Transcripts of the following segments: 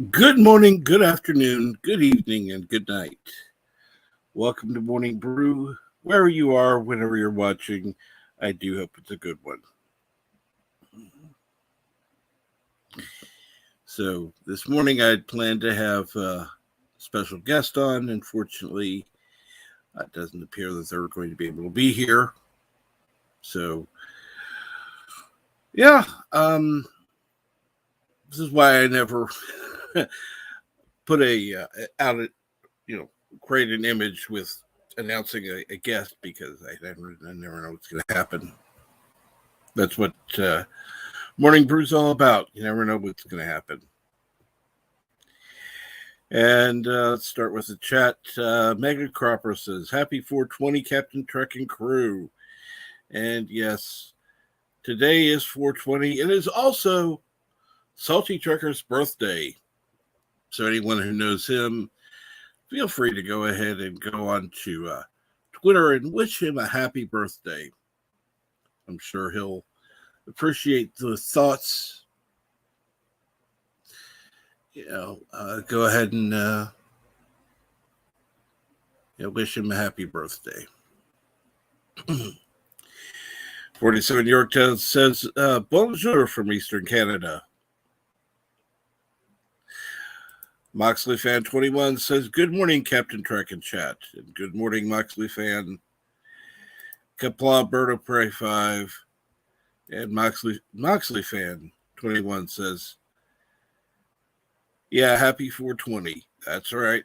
Good morning, good afternoon, good evening, and good night. Welcome to Morning Brew. Wherever you are, whenever you're watching, I do hope it's a good one. So this morning I had planned to have a special guest on. Unfortunately, it doesn't appear that they're going to be able to be here. So, yeah, this is why I never put create an image with announcing a guest, because I never know what's going to happen. That's what Morning Brew's all about. You never know what's going to happen. And let's start with the chat. Mega Cropper says, "Happy 420, Captain Trek and crew." And yes, today is 420. It is also Salty Trekker's birthday. So anyone who knows him, feel free to go ahead and go on to Twitter and wish him a happy birthday. I'm sure he'll appreciate the thoughts. Go ahead and wish him a happy birthday. 47 Yorktown says, bonjour from Eastern Canada. Moxley Fan 21 says, good morning, Captain Trek and chat. And good morning, Moxley Fan. Kapla Berto Prey 5. And Moxley Fan 21 says, yeah, happy 420. That's right.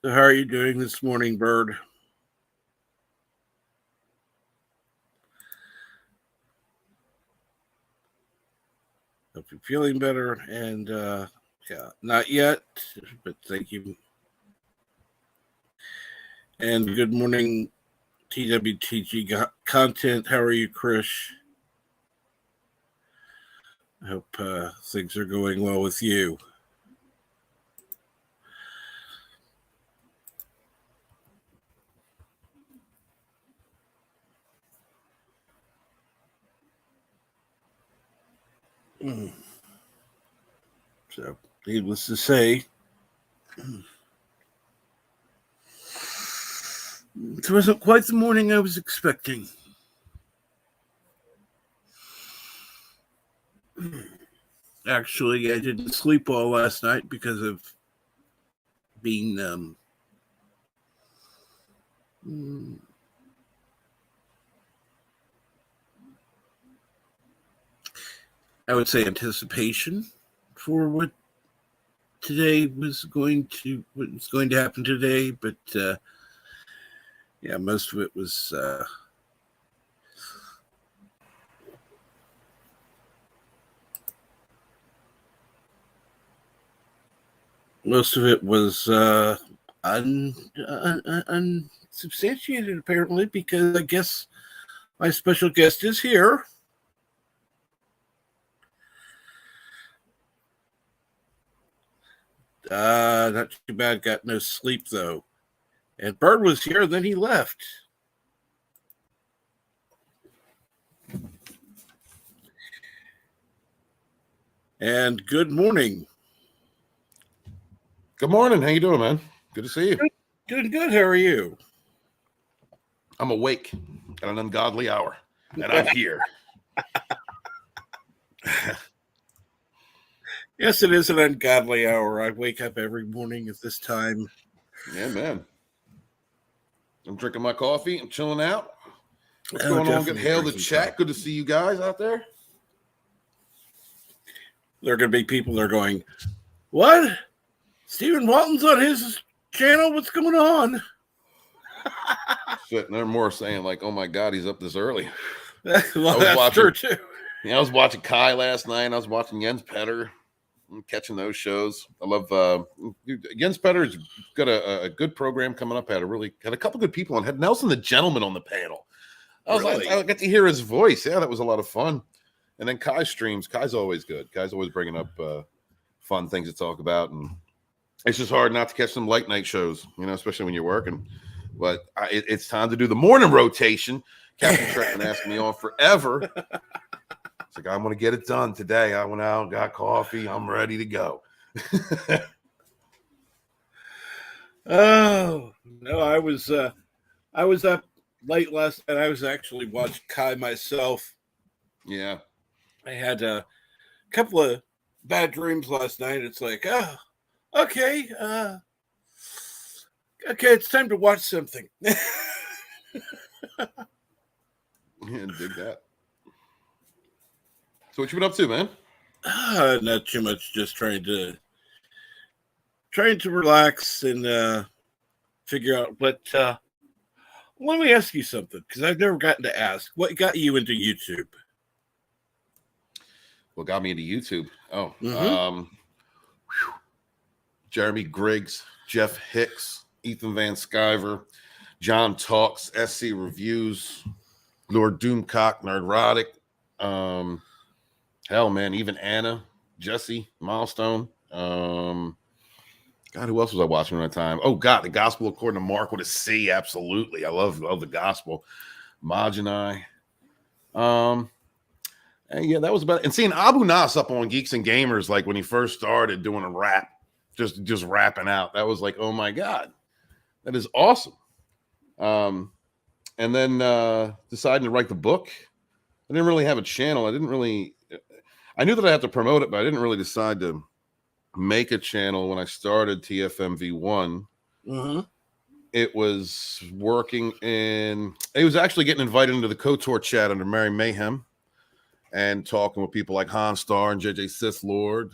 So how are you doing this morning, Bird? Hope you're feeling better. And not yet, but thank you. And good morning, TWTG content. How are you, Krish? I hope things are going well with you. So, needless to say, it wasn't quite the morning I was expecting. Actually, I didn't sleep well last night because of being I would say anticipation for what was going to happen today, but most of it was unsubstantiated, apparently, because I guess my special guest is here. Not too bad. Got no sleep, though. And Bird was here, then he left. And good morning. Good morning. How you doing, man? Good to see you. Doing good. How are you? I'm awake at an ungodly hour, and I'm here. Yes, it is an ungodly hour. I wake up every morning at this time. Yeah, man. I'm drinking my coffee. I'm chilling out. What's going on? Good hail to chat. Good to see you guys out there. There are going to be people that are going, what? Stephen Walton's on his channel? What's going on? Shit, they're more saying like, oh my God, he's up this early. Well, that's true too. Yeah, I was watching Kai last night. I was watching Jens Petter. I'm catching those shows. I love Jens Petter's got a good program coming up. Had a couple good people on. Had Nelson the Gentleman on the panel. I got to hear his voice. Yeah, that was a lot of fun. And then Kai streams. Kai's always good. Kai's always bringing up fun things to talk about. And it's just hard not to catch some late night shows, especially when you're working. But it's time to do the morning rotation. Captain Trek been asking me on forever. It's like, I want to get it done today. I went out, got coffee. I'm ready to go. Oh, no, I was up late last night. I was actually watching Kai myself. Yeah. I had a couple of bad dreams last night. It's like, okay, it's time to watch something. Yeah, dig that. So what you been up to, man? Not too much. Just trying to relax and figure out. But let me ask you something, because I've never gotten to ask. What got you into YouTube? What got me into YouTube? Mm-hmm. Jeremy Griggs, Jeff Hicks, Ethan Van Sciver, John Talks, SC Reviews, Lord Doomcock, Nerdrotic, hell, man, even Anna, Jesse, Milestone. God, who else was I watching at the time? Oh, God, The Gospel According to Mark with a C. Absolutely. I love the Gospel. Maj and I. And yeah, that was about it. And seeing Abu Nas up on Geeks and Gamers, like when he first started doing a rap, just rapping out. That was like, oh my God, that is awesome. And then deciding to write the book. I didn't really have a channel. I knew that I had to promote it, but I didn't really decide to make a channel when I started TFMV1. Mm-hmm. It was it was actually getting invited into the KOTOR chat under Mary Mayhem and talking with people like Han Star and JJ Sith Lord,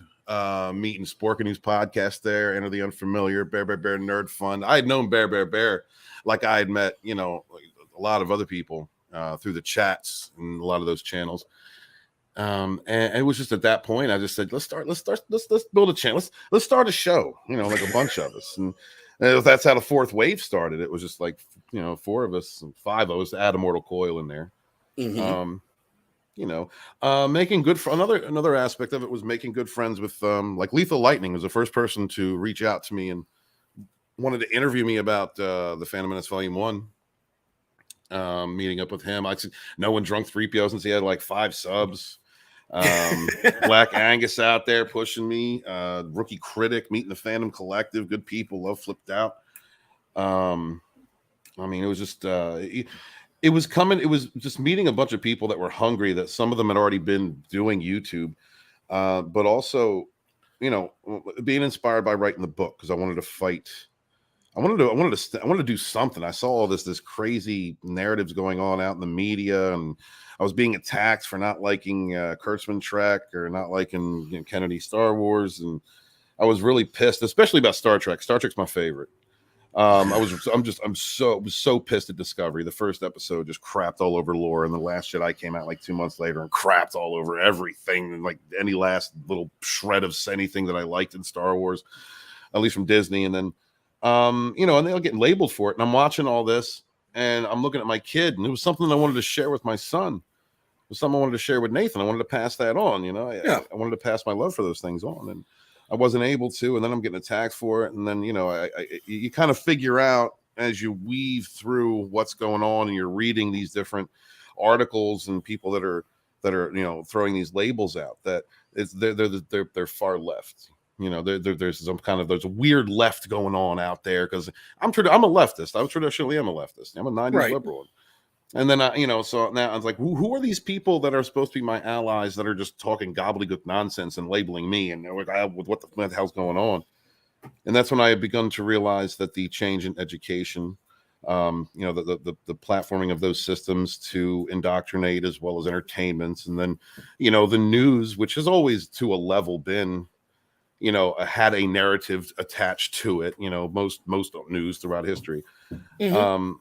meeting Sporkinew's podcast there, Enter the Unfamiliar, Bear Nerd Fund. I had known Bear like I had met, a lot of other people through the chats and a lot of those channels. And it was just at that point I just said, let's build a channel. Let's start a show, like a bunch of us. And that's how the fourth wave started. It was just like, 4 of us, 5 of us, add Immortal Coil in there. Mm-hmm. Making good another aspect of it was making good friends with like Lethal Lightning was the first person to reach out to me and wanted to interview me about the Phantom Menace Volume 1. Meeting up with him. No one drunk 3PO since he had like 5 subs. Black Angus out there pushing me. Rookie Critic, meeting the Fandom Collective, good people, love Flipped Out. It was just it was just meeting a bunch of people that were hungry, that some of them had already been doing YouTube, but also, being inspired by writing the book, because I wanted to fight. I wanted to do something. I saw all this crazy narratives going on out in the media, and I was being attacked for not liking Kurtzman Trek or not liking Kennedy Star Wars, and I was really pissed, especially about Star Trek. Star Trek's my favorite. I was so pissed at Discovery. The first episode just crapped all over lore, and The Last Jedi came out like 2 months later and crapped all over everything, and like any last little shred of anything that I liked in Star Wars, at least from Disney. And then and they'll get labeled for it. And I'm watching all this, and I'm looking at my kid, and it was something I wanted to share with my son. It was something I wanted to share with Nathan. I wanted to pass that on. I wanted to pass my love for those things on, and I wasn't able to. And then I'm getting attacked for it. And then you kind of figure out as you weave through what's going on, and you're reading these different articles and people that are throwing these labels out, that they're far left. There's a weird left going on out there, because I'm a leftist. I traditionally am a leftist. I'm a 90s liberal. And then so now I was like, who are these people that are supposed to be my allies that are just talking gobbledygook nonsense and labeling me, and with what the hell's going on? And that's when I had begun to realize that the change in education, the platforming of those systems to indoctrinate as well as entertainment, and then the news, which has always to a level been had a narrative attached to it, most news throughout history. Mm-hmm.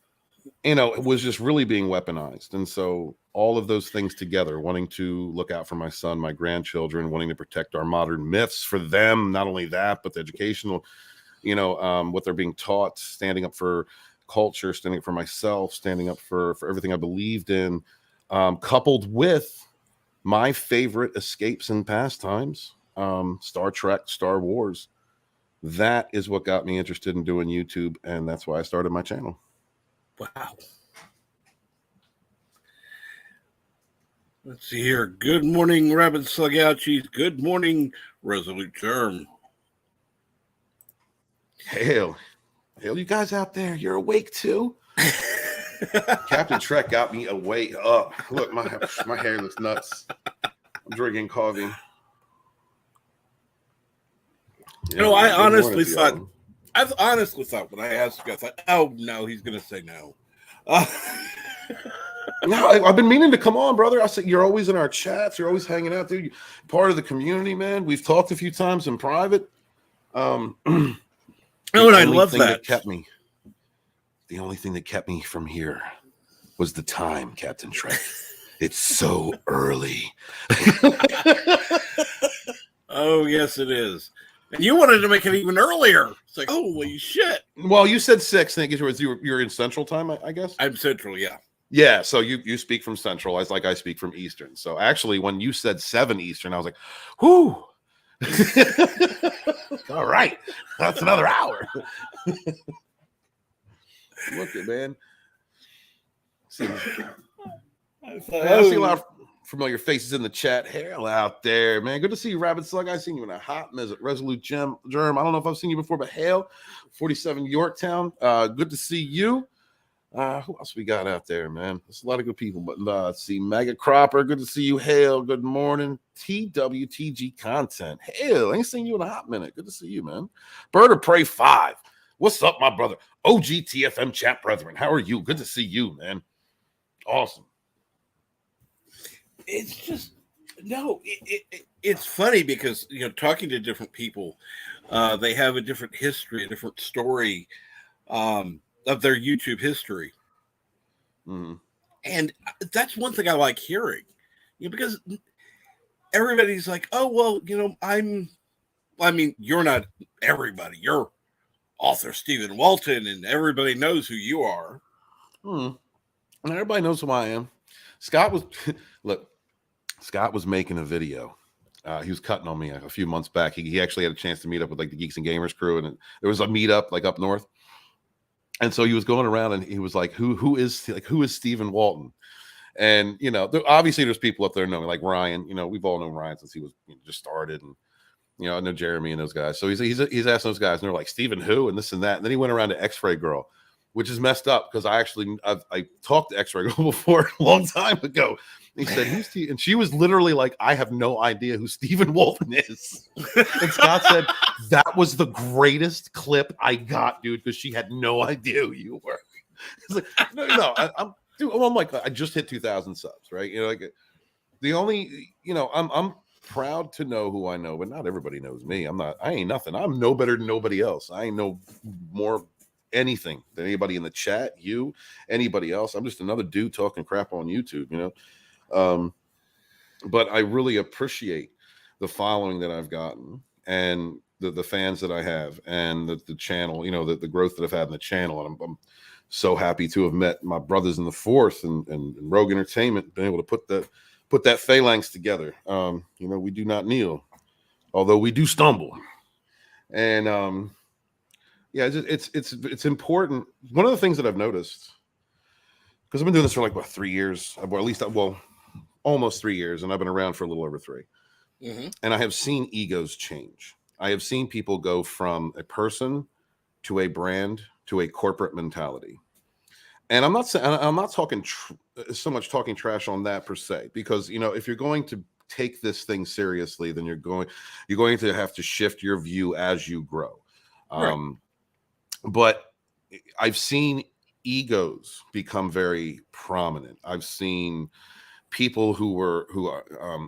It was just really being weaponized. And so all of those things together, wanting to look out for my son, my grandchildren, wanting to protect our modern myths for them, not only that, but the educational, what they're being taught, standing up for culture, standing up for myself, standing up for everything I believed in, coupled with my favorite escapes and pastimes, Star Trek, Star Wars. That is what got me interested in doing YouTube, and that's why I started my channel. Wow. Let's see here. Good morning, Rabbit Slugouchies. Good morning, Resolute Germ. Hail, you guys out there, you're awake too? Captain Trek got me awake up. Look, my hair looks nuts. I'm drinking coffee. Yeah, I honestly thought when I asked you, I thought, oh no, he's gonna say no. No, I've been meaning to come on, brother. I said you're always in our chats. You're always hanging out, dude. You're part of the community, man. We've talked a few times in private. Oh, and I love that. The only thing that kept me from here was the time, Captain Trek. It's so early. Oh, yes, it is. And you wanted to make it even earlier. It's like, holy shit. Well, you said 6. I think you're in Central Time, I guess. I'm Central, yeah. Yeah, so you speak from Central, as like I speak from Eastern. So actually, when you said 7 Eastern, I was like, whoo. All right, that's another hour. Look it, man. I see a lot of familiar faces in the chat. Hell out there, man. Good to see you, Rabbit Slug. I've seen you in a hot Resolute Germ. I don't know if I've seen you before, but hail, 47 Yorktown. Good to see you. Who else we got out there, man? There's a lot of good people, but let's see. Mega Cropper, good to see you. Hail, good morning. TWTG Content. Hail, I ain't seen you in a hot minute. Good to see you, man. Bird of Prey 5. What's up, my brother? OGTFM chat brethren. How are you? Good to see you, man. Awesome. It's just, no, it's funny because, talking to different people, they have a different history, a different story of their YouTube history. Mm-hmm. And that's one thing I like hearing, because everybody's like, oh, well, you're not everybody. You're author Stephen Walton, and everybody knows who you are. And everybody knows who I am. Scott was making a video. He was cutting on me a few months back. He actually had a chance to meet up with like the Geeks and Gamers crew, and there was a meetup like up north. And so he was going around and he was like, who is Stephen Walton? And, obviously there's people up there knowing, like Ryan, we've all known Ryan since he was just started. And, I know Jeremy and those guys. So he's asking those guys and they're like, Stephen who? And this and that. And then he went around to X-Ray Girl, which is messed up because I talked to X-Ray Girl before a long time ago. He said, who's Steve? And she was literally like, I have no idea who Stephen Walton is. And Scott said, that was the greatest clip I got, dude, because she had no idea who you were. It's like, no, I'm like, I just hit 2,000 subs, right? I'm proud to know who I know, but not everybody knows me. I ain't nothing. I'm no better than nobody else. I ain't no more anything than anybody in the chat, anybody else. I'm just another dude talking crap on YouTube, but I really appreciate the following that I've gotten and the fans that I have and the channel, the growth that I've had in the channel. And I'm so happy to have met my brothers in the fourth and Rogue Entertainment, been able to put that phalanx together. We do not kneel, although we do stumble. And it's important. One of the things that I've noticed, because I've been doing this for like 3 years, or at least almost 3 years, and I've been around for a little over 3. Mm-hmm. And I have seen egos change. I have seen people go from a person to a brand to a corporate mentality. And I'm not talking so much talking trash on that per se, because if you're going to take this thing seriously, then you're going to have to shift your view as you grow. Right. But I've seen egos become very prominent. I've seen people who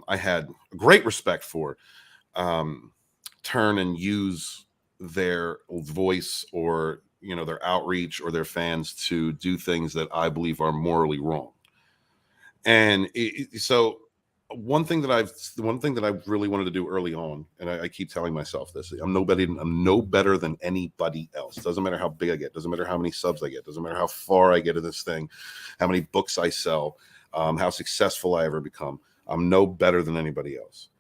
I had great respect for turn and use their voice or their outreach or their fans to do things that I believe are morally wrong. And so one thing that I've really wanted to do early on, and I keep telling myself this: I'm no better than anybody else. Doesn't matter how big I get, doesn't matter how many subs I get, doesn't matter how far I get in this thing, how many books I sell, how successful I ever become. I'm no better than anybody else,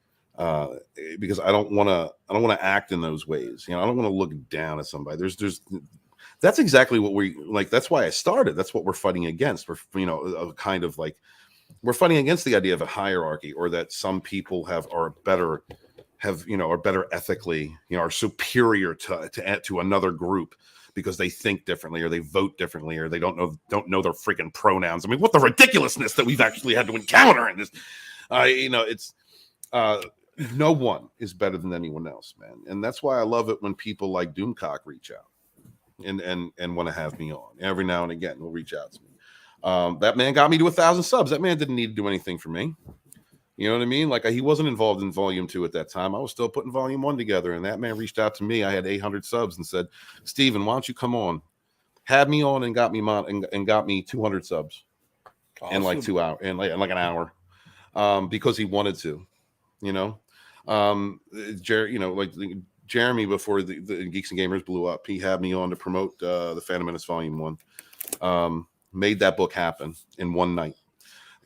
because I don't want to act in those ways. I don't want to look down at somebody. That's exactly what we like. That's why I started. That's what we're fighting against. We're a kind of like. We're fighting against the idea of a hierarchy, or that some people are better ethically, are superior to another group because they think differently, or they vote differently, or they don't know their freaking pronouns. I mean, what the ridiculousness that we've actually had to encounter in this. It's no one is better than anyone else, man, and that's why I love it when people like Doomcock reach out and want to have me on. Every now and again, will reach out to me. That man got me to 1,000 subs. That man didn't need to do anything for me. You know what I mean? Like, he wasn't involved in volume 2 at that time. I was still putting volume 1 together, and that man reached out to me. I had 800 subs and said, "Steven, why don't you come on?" Had me on and got me 200 subs in like 2 hours, in like an hour, because he wanted to. Jeremy, before the Geeks and Gamers blew up, he had me on to promote the Phantom Menace Volume 1. Made that book happen in one night.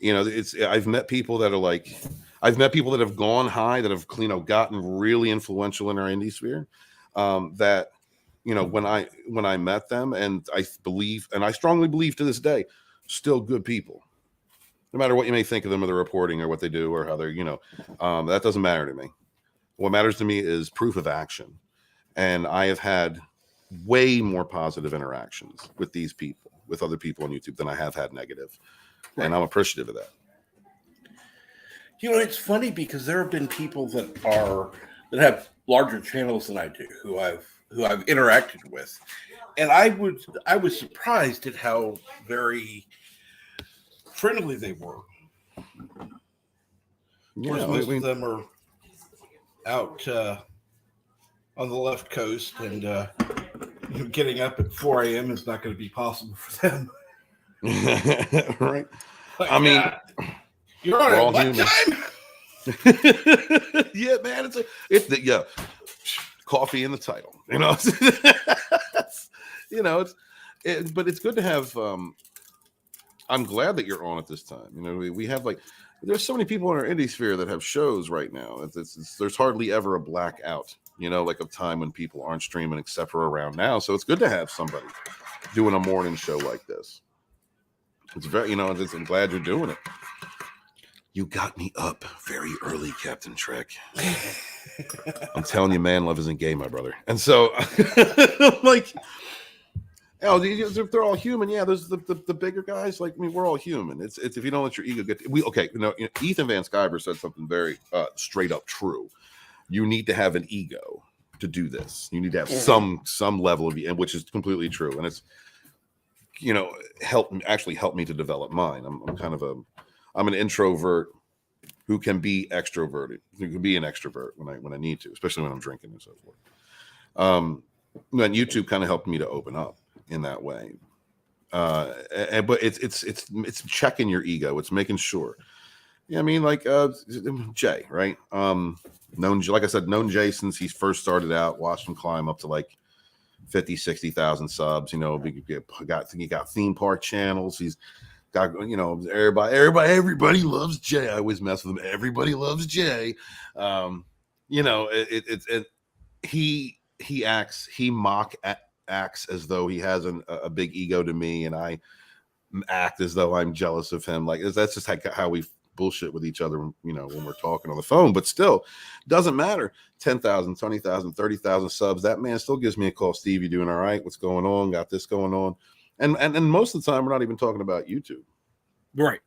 I've met people that have gone high, that have gotten really influential in our indie sphere. That when I met them, and I strongly believe to this day, still good people. No matter what you may think of them or their reporting or what they do or how they're, that doesn't matter to me. What matters to me is proof of action. And I have had way more positive interactions with these people, with other people on YouTube, than I have had negative. Right. And I'm appreciative of that. It's funny because there have been people that have larger channels than I do, who I've interacted with. And I was surprised at how very friendly they were. Yeah, most of them are out on the left coast, and getting up at 4 a.m. is not going to be possible for them. Right. Like, I mean, you're on at what time? Yeah, man. It's coffee in the title. But it's good to have. I'm glad that you're on at this time. We have there's so many people in our indie sphere that have shows right now. There's hardly ever a blackout, of time when people aren't streaming except for around now. So it's good to have somebody doing a morning show like this. It's very, I'm glad you're doing it. You got me up very early, Captain Trek. I'm telling you, man, love isn't gay, my brother. And so, they're all human. Yeah, there's the bigger guys. We're all human. It's if you don't let your ego get Ethan Van Sciver said something very straight up true. You need to have an ego to do this. You need to have some level of, and which is completely true. And it's helped me to develop mine. I'm an introvert who can be extroverted. Who can be an extrovert when I need to, especially when I'm drinking and so forth. And YouTube kind of helped me to open up in that way. But it's checking your ego. It's making sure. Yeah, I mean, Jay, right? Known Jay since he first started out. Watched him climb up to 50, 60,000 subs. He got theme park channels. He's got everybody loves Jay. I always mess with him. Everybody loves Jay. He acts as though he has a big ego to me, and I act as though I'm jealous of him. That's just how we bullshit with each other, when we're talking on the phone. But still, doesn't matter. 10,000, 20,000, 30,000 subs. That man still gives me a call. Steve, you doing all right? What's going on? Got this going on? And most of the time, we're not even talking about YouTube, right?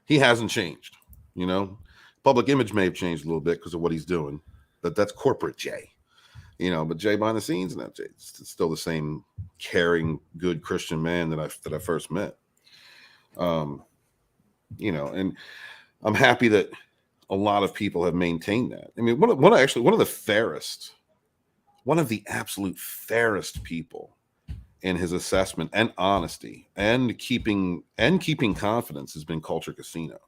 He hasn't changed. Public image may have changed a little bit because of what he's doing, but that's corporate Jay. But Jay behind the scenes, and Jay's still the same caring, good Christian man that I first met. And I'm happy that a lot of people have maintained that. I mean, one of the absolute fairest people in his assessment and honesty and keeping confidence has been Culture Casino.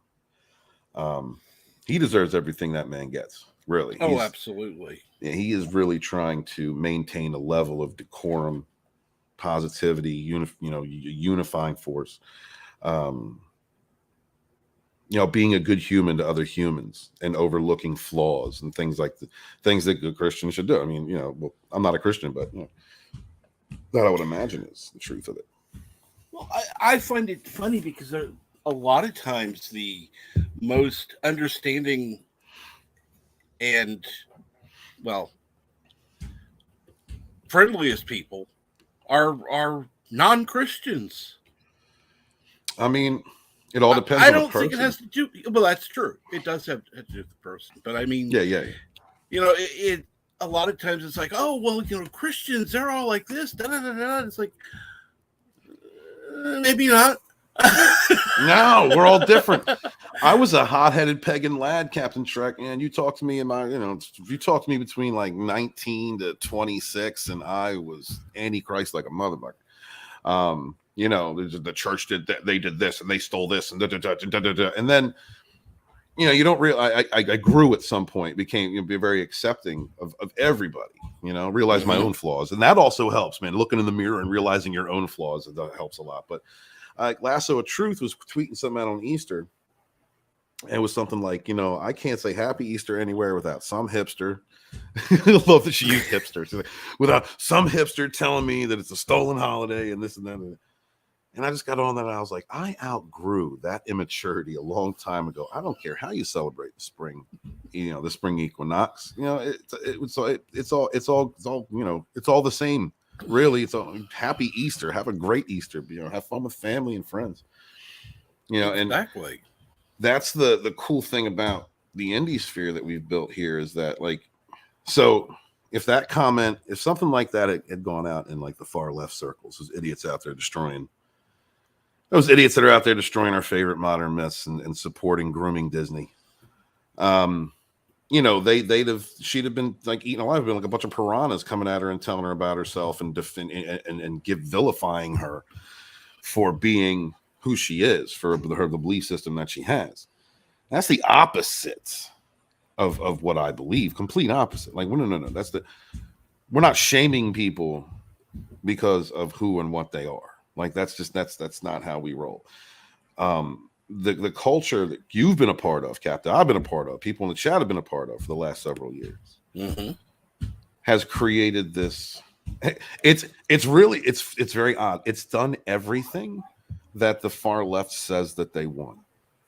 He deserves everything that man gets. Really, Oh, absolutely. He is really trying to maintain a level of decorum, positivity, unifying force. Being a good human to other humans and overlooking flaws and things like things that good Christians should do. I mean, well, I'm not a Christian, but that I would imagine is the truth of it. Well, I find it funny because a lot of times the most understanding and, well, friendliest people are non-Christians. I mean, it all depends I on the don't think it person. has to do. Well, that's true. It does have to do with the person, but I mean, Yeah. it a lot of times it's like, oh well, Christians, they're all like this. Da da da da. It's like maybe not. No, we're all different. I was a hot-headed pagan lad, Captain Trek, and you talk to me you talk to me between like 19 to 26, and I was Antichrist like a motherfucker. The church did that, they did this, and they stole this, and and then you don't realize I grew at some point, became be very accepting of everybody, realize my own flaws, and that also helps, man. Looking in the mirror and realizing your own flaws, that helps a lot. But Lasso of Truth was tweeting something out on Easter. It was something like, I can't say Happy Easter anywhere without some hipster. I love that she used hipster. Without some hipster telling me that it's a stolen holiday and this and that. And I just got on that. And I was like, I outgrew that immaturity a long time ago. I don't care how you celebrate the spring, the spring equinox. It's all the same. Really, it's all Happy Easter. Have a great Easter. Have fun with family and friends. Exactly. And that's the cool thing about the indie sphere that we've built here is that, so if something like that had gone out in like the far left circles, those idiots out there destroying our favorite modern myths and supporting grooming Disney, she'd have been like eaten alive, been like a bunch of piranhas coming at her and telling her about herself and vilifying her for being who she is, for the belief system that she has. That's the opposite of what I believe. Complete opposite. Like, no. We're not shaming people because of who and what they are. Like, that's not how we roll. The culture that you've been a part of, Captain, I've been a part of, people in the chat have been a part of for the last several years, has created this. It's very odd. It's done everything that the far left says that they want,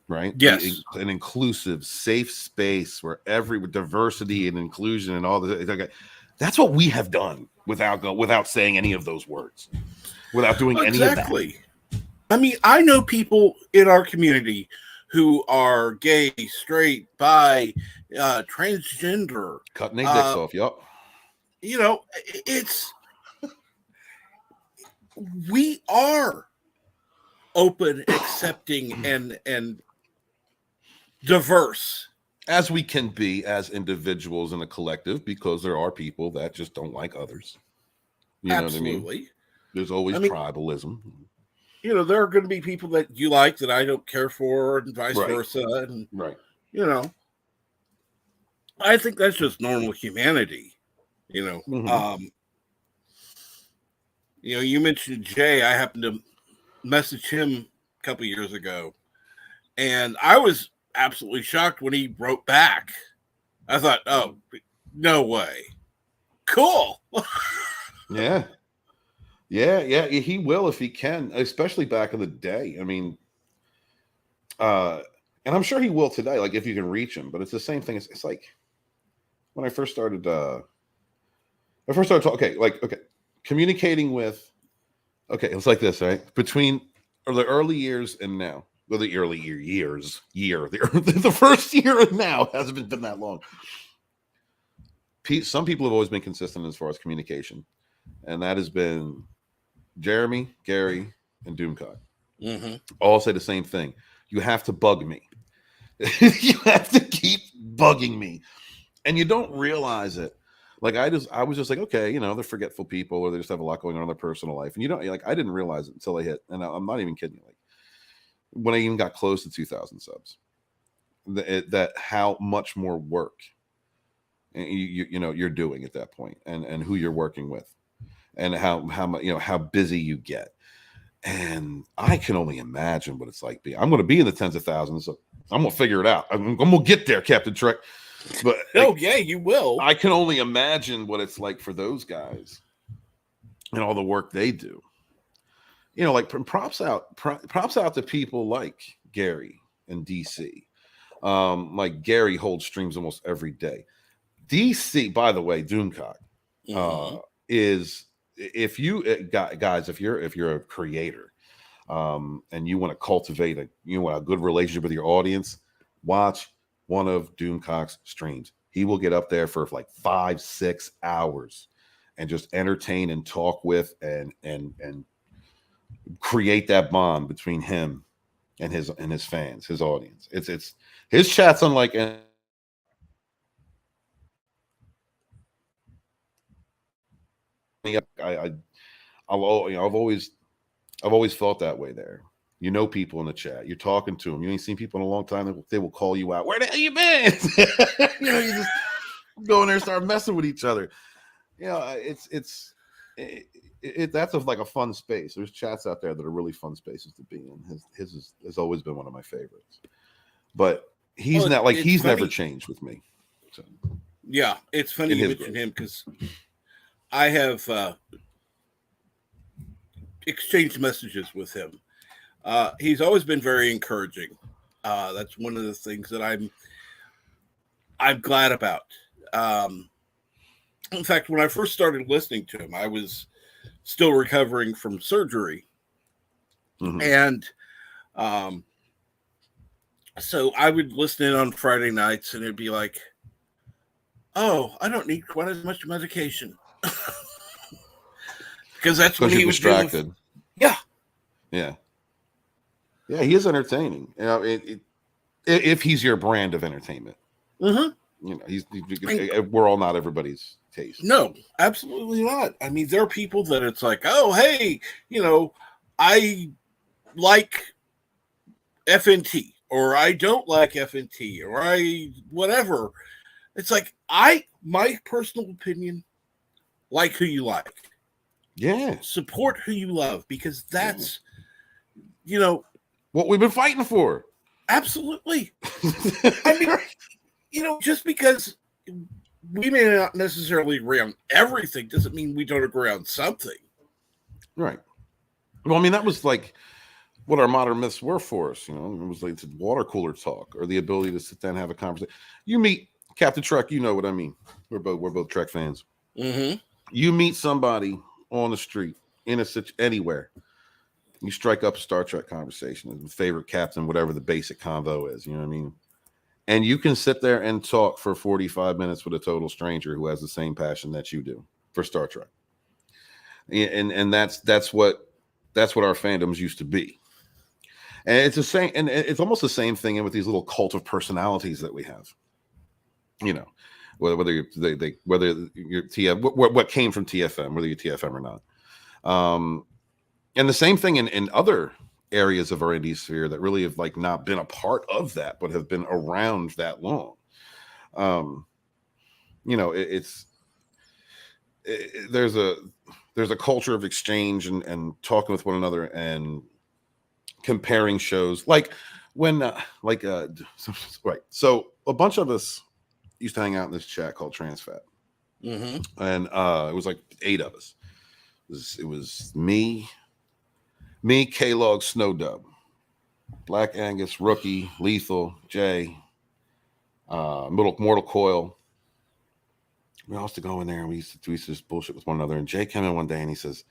right? Yes. An inclusive, safe space where diversity and inclusion and all this. That's what we have done without saying any of those words, without doing any of that. I mean, I know people in our community who are gay, straight, bi, transgender, cutting their dicks off. Yup. We are open, accepting, and diverse as we can be as individuals in a collective, because there are people that just don't like others. You Absolutely. know what I mean? There's always tribalism. There are going to be people that you like that I don't care for, and vice versa. And, I think that's just normal humanity. You mentioned Jay. I happened to message him a couple years ago, and I was absolutely shocked when he wrote back. I thought, oh, no way. Cool. Yeah, he will if he can, especially back in the day. I mean, and I'm sure he will today, like if you can reach him. But it's the same thing. It's like when I first started talking, communicating with. Okay, it's like this, right? Between the early years and now, well, the early the first year and now hasn't been that long. Some people have always been consistent as far as communication, and that has been Jeremy, Gary, and Doomcock. All say the same thing. You have to bug me. You have to keep bugging me, and you don't realize it. Like I was just like, okay, they're forgetful people, or they just have a lot going on in their personal life, and I didn't realize it until I hit, and I'm not even kidding you. Like when I even got close to 2,000 subs, that how much more work you're doing at that point, and who you're working with, and how much how busy you get. And I can only imagine what it's like. I'm going to be in the tens of thousands, so I'm going to figure it out. I'm going to get there, Captain Trek. But yeah, you will. I can only imagine what it's like for those guys and all the work they do. Like props out to people like Gary and DC. Like Gary holds streams almost every day. DC, by the way, Doomcock is, if you guys, if you're a creator, and you want to cultivate a good relationship with your audience, watch one of Doomcock's streams. He will get up there for like 5-6 hours and just entertain and talk with and create that bond between him and his fans, his audience. It's his chat's unlike any. I've always felt that way there. People in the chat, you're talking to them. You ain't seen people in a long time. They will call you out. Where the hell you been? You just go in there and start messing with each other. That's like a fun space. There's chats out there that are really fun spaces to be in. His has always been one of my favorites. But he's never changed with me. So, yeah, it's funny you mention him because I have exchanged messages with him. He's always been very encouraging. That's one of the things that I'm glad about. In fact, when I first started listening to him, I was still recovering from surgery. And so I would listen in on Friday nights, and it'd be like, oh, I don't need quite as much medication. Because that's when he was distracted. Yeah. He is entertaining. If he's your brand of entertainment, we're all not everybody's taste. No, absolutely not. I mean, there are people that it's like, oh, hey, I like FNT, or I don't like FNT, or I whatever. It's like, my personal opinion, like who you like. Yeah. Support who you love, because that's, what we've been fighting for. Absolutely. I mean, just because we may not necessarily agree on everything doesn't mean we don't agree on something. Right. Well, I mean, that was like what our modern myths were for us. It was like water cooler talk, or the ability to sit down and have a conversation. You meet Captain Trek, you know what I mean. We're both Trek fans. You meet somebody on the street, anywhere. You strike up a Star Trek conversation, favorite captain, whatever the basic convo is, you know what I mean? And you can sit there and talk for 45 minutes with a total stranger who has the same passion that you do for Star Trek. And that's what our fandoms used to be. And it's the same, and it's almost the same thing with these little cult of personalities that we have. Whether you're TF, what came from TFM, whether you're TFM or not. And the same thing in other areas of our indie sphere that really have not been a part of that, but have been around that long. There's a culture of exchange and talking with one another and comparing shows. Like when right. So a bunch of us used to hang out in this chat called TransFat. And it was like 8 of us. It was me, K-Log, Snowdub, Black Angus, Rookie, Lethal, Jay, Mortal Coil. We all used to go in there and we used to just bullshit with one another. And Jay came in one day and he says,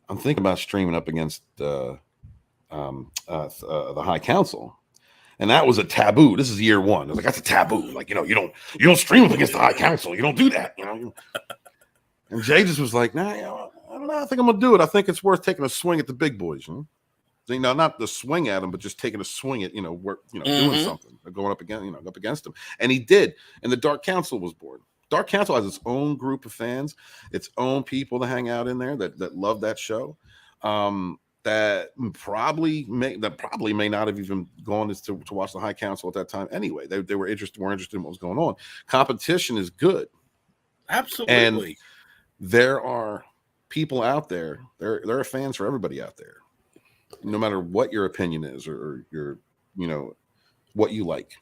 I'm thinking about streaming up against the High Council. And that was a taboo. This is year 1. I was like, that's a taboo. You don't stream up against the High Council. You don't do that. And Jay just was like, nah, I don't know. I think I'm gonna do it. I think it's worth taking a swing at the big boys. Not the swing at them, but just taking a swing at doing something, or going up against them. And he did. And the Dark Council was born. Dark Council has its own group of fans, its own people that hang out in there that love that show. that probably may not have even gone to watch the High Council at that time anyway. They were more interested in what was going on. Competition is good. Absolutely. And there are people out there, there are fans for everybody out there, no matter what your opinion is or your, what you like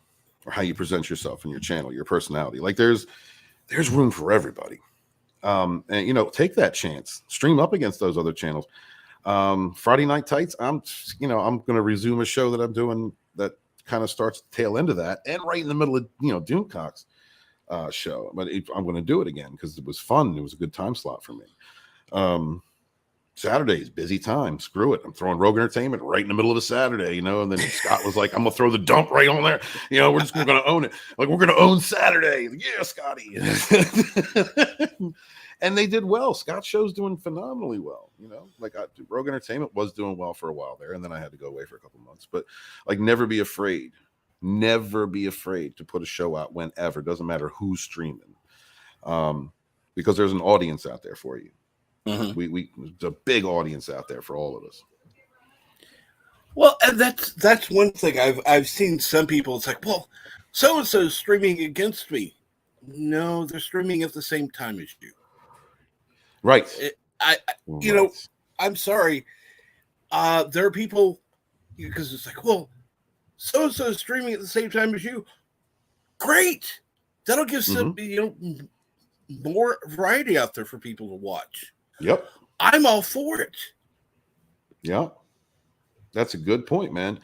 or how you present yourself in your channel, your personality. Like there's room for everybody. And take that chance, stream up against those other channels. Friday Night Tights, I'm going to resume a show that I'm doing that kind of starts the tail end of that, and right in the middle of Doomcock's show. But I'm going to do it again because it was fun. It was a good time slot for me. Saturday is busy time. Screw it. I'm throwing Rogue Entertainment right in the middle of a Saturday, and then Scott was like, I'm going to throw the dump right on there. We're going to own it. Like, we're going to own Saturday. Yeah, Scotty. And they did well. Scott's show's doing phenomenally well. Rogue Entertainment was doing well for a while there, and then I had to go away for a couple months. But never be afraid. Never be afraid to put a show out whenever. Doesn't matter who's streaming, because there's an audience out there for you. Mm-hmm. There's a big audience out there for all of us. Well, and that's one thing I've seen some people. It's like, well, so and so is streaming against me. No, they're streaming at the same time as you. Right. I'm sorry. There are people, because it's like, well, so and so is streaming at the same time as you. Great. That'll give some more variety out there for people to watch. Yep. I'm all for it. Yeah. That's a good point, man.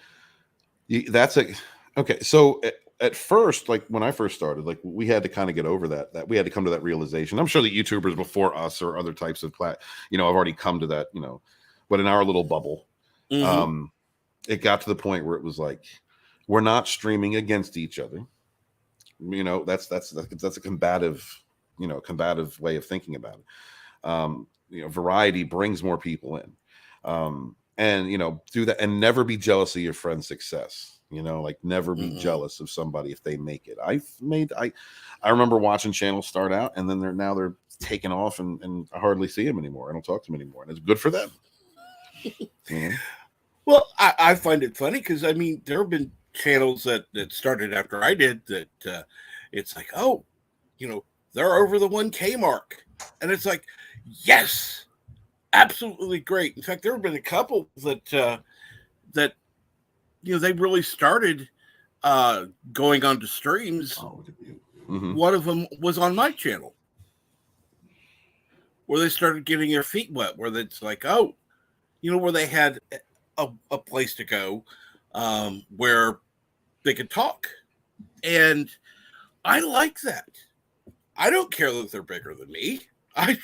Okay. So at first, like when I first started, like we had to kind of get over that we had to come to that realization. I'm sure the YouTubers before us or other types of have already come to that, but in our little bubble, it got to the point where it was like, we're not streaming against each other. That's a combative way of thinking about it. Variety brings more people in, and do that, and never be jealous of your friend's success. Never be jealous of somebody if they make it. I remember watching channels start out, and then they're taking off, and I hardly see them anymore. I don't talk to them anymore, and it's good for them. Well, I find it funny because there have been channels that started after I did that. It's like, oh, they're over the 1K mark, and it's like, yes, absolutely great. In fact, there have been a couple that they really started going on to streams. Oh, look at you. Mm-hmm. One of them was on my channel, where they started getting their feet wet, where it's like, oh, where they had a place to go, where they could talk. And I like that. I don't care that they're bigger than me. I'm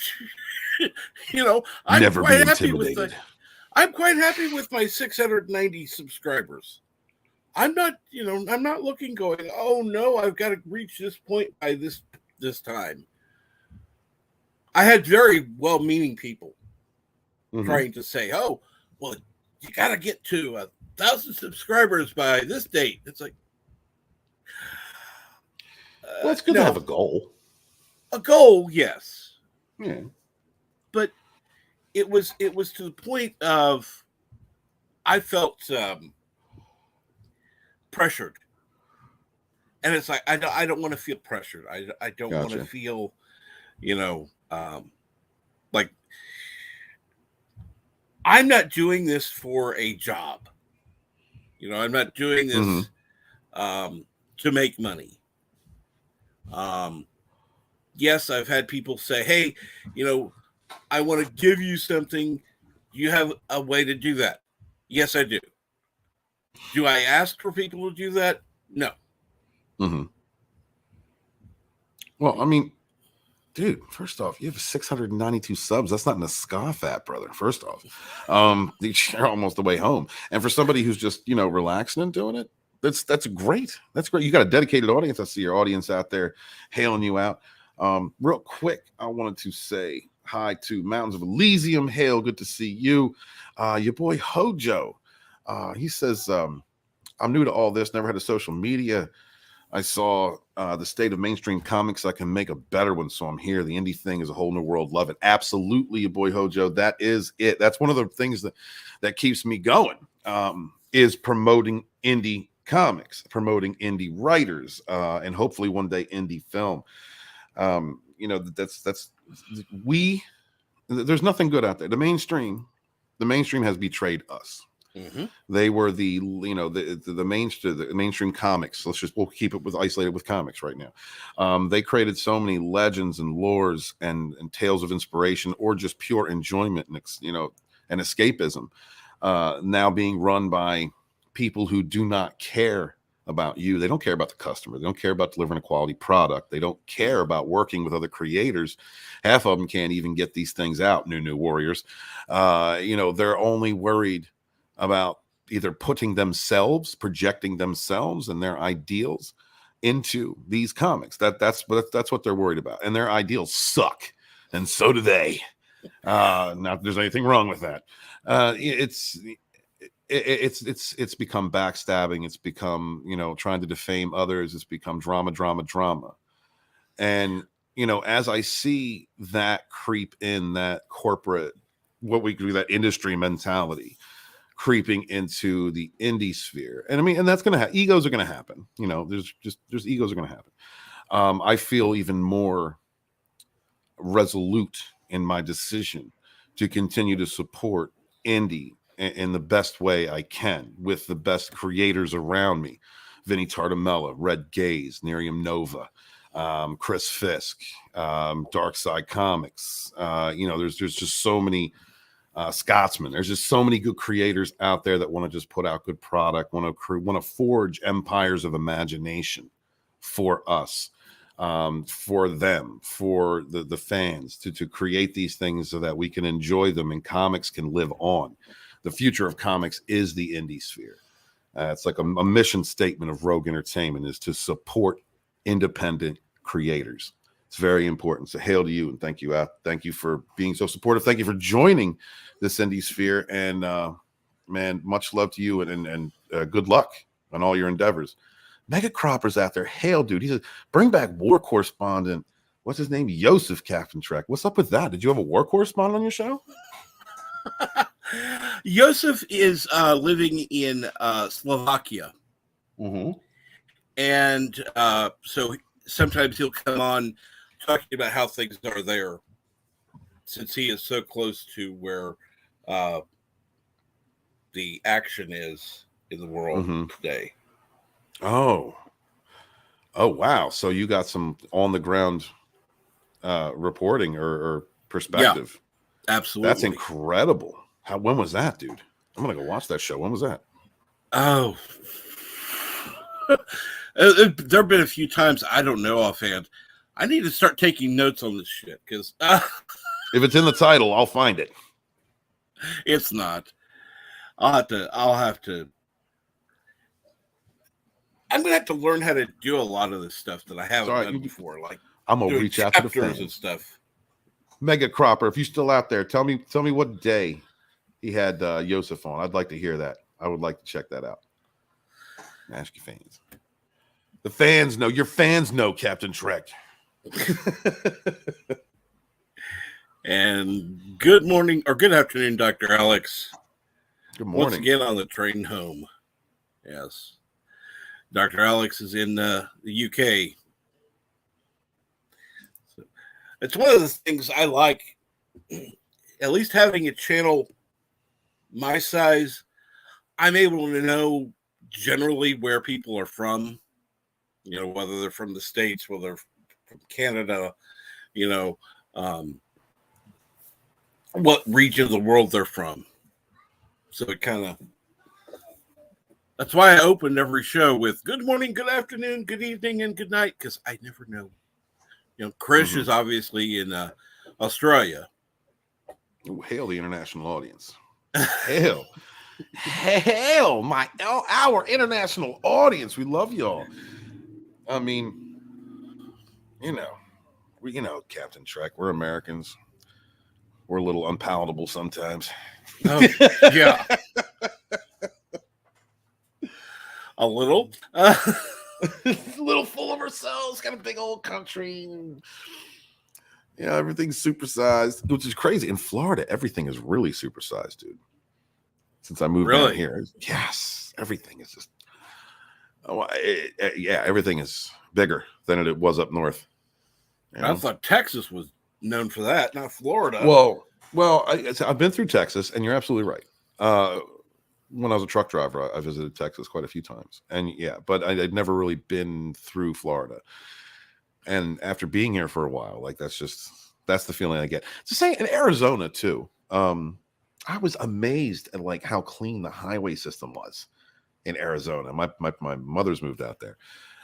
Never quite be happy intimidated. I'm quite happy with my 690 subscribers. I'm not looking going, oh no, I've got to reach this point by this time. I had very well-meaning people trying to say, oh, well, you got to get to 1,000 subscribers by this date. It's like, well, it's good to have a goal. A goal, yes. Yeah. But it was to the point of I felt pressured, and it's like I don't want to feel pressured. I don't want to feel, like I'm not doing this for a job. I'm not doing this to make money. Yes, I've had people say, hey, I want to give you something. Do you have a way to do that? Yes, I do. Do I ask for people to do that? No. Mm-hmm. Well, dude, first off, you have 692 subs. That's not in a scoff at, brother. First off, you're almost the way home. And for somebody who's just, relaxing and doing it, that's great. That's great. You got a dedicated audience. I see your audience out there hailing you out. Real quick, I wanted to say hi to Mountains of Elysium. Hail, good to see you. Your boy Hojo. He says, I'm new to all this, never had a social media I saw the state of mainstream comics. I can make a better one, so I'm here. The indie thing is a whole new world. Love it. Absolutely, boy Hojo. That is it. That's one of the things that keeps me going. Is promoting indie comics, promoting indie writers, and hopefully one day indie film. That's we. There's nothing good out there. The mainstream has betrayed us. Mm-hmm. They were the mainstream comics. We'll keep it isolated with comics right now. They created so many legends and lores and tales of inspiration, or just pure enjoyment and escapism. Now being run by people who do not care about you. They don't care about the customer. They don't care about delivering a quality product. They don't care about working with other creators. Half of them can't even get these things out. New warriors. They're only worried about either projecting themselves and their ideals into these comics. That's what they're worried about. And their ideals suck. And so do they. Not that there's anything wrong with that. It's become backstabbing. It's become, trying to defame others. It's become drama. And, as I see that creep in, that corporate, that industry mentality creeping into the indie sphere. And that's going to happen. Egos are going to happen. There's egos are going to happen. I feel even more resolute in my decision to continue to support indie in the best way I can, with the best creators around me. Vinny Tartamella, Red Gaze, Nerium Nova, Chris Fisk, Dark Side Comics. There's just so many Scotsman. There's just so many good creators out there that want to just put out good product, want to forge empires of imagination for us, for them, for the fans, to create these things so that we can enjoy them and comics can live on. The future of comics is the indie sphere. It's like a mission statement of Rogue Entertainment, is to support independent creators. It's very important. So hail to you, and thank you. Thank you for being so supportive. Thank you for joining this indie sphere, and man, much love to you, and good luck on all your endeavors. Mega Cropper's out there. Hail, dude. He says, bring back war correspondent. What's his name? Yosef, Captain Trek. What's up with that? Did you have a war correspondent on your show? Yosef is living in Slovakia. Mm-hmm. And so sometimes he'll come on talking about how things are there, since he is so close to where the action is in the world today. Oh, wow. So you got some on the ground reporting or perspective. Yeah, absolutely. That's incredible. When was that, dude? I'm going to go watch that show. When was that? Oh, there have been a few times. I don't know offhand. I need to start taking notes on this shit, because if it's in the title, I'll find it. It's not. I'll have to. I'm gonna have to learn how to do a lot of this stuff that I haven't done before. Like, I'm gonna reach out to the fans and stuff. Mega Cropper, if you're still out there, tell me what day he had Yosef on. I'd like to hear that. I would like to check that out. Ask your fans. The fans know. Your fans know, Captain Trek. And good morning or good afternoon, Dr. Alex. Good morning. Once again on the train home. Yes. Dr. Alex is in the UK. So it's one of the things I like, at least having a channel my size. I'm able to know generally where people are from, whether they're from the States, whether they're from Canada, what region of the world they're from. So it kind of, that's why I opened every show with good morning, good afternoon, good evening, and good night, because I never know. Krish is obviously in Australia. Hail the international audience. Hail. Hail our international audience. We love y'all. I mean, Captain Trek, we're Americans. We're a little unpalatable sometimes. Oh, yeah. A little. A little full of ourselves, got a big old country. Yeah, everything's supersized, which is crazy. In Florida, everything is really supersized, dude. Since I moved down here, yes, everything is just. Yeah, everything is bigger than it was up north. You know? I thought Texas was known for that, not Florida. Well, I've been through Texas, and you're absolutely right. When I was a truck driver, I visited Texas quite a few times, and yeah, but I'd never really been through Florida. And after being here for a while, like that's the feeling I get. To say in Arizona too, I was amazed at like how clean the highway system was in Arizona. My mother's moved out there,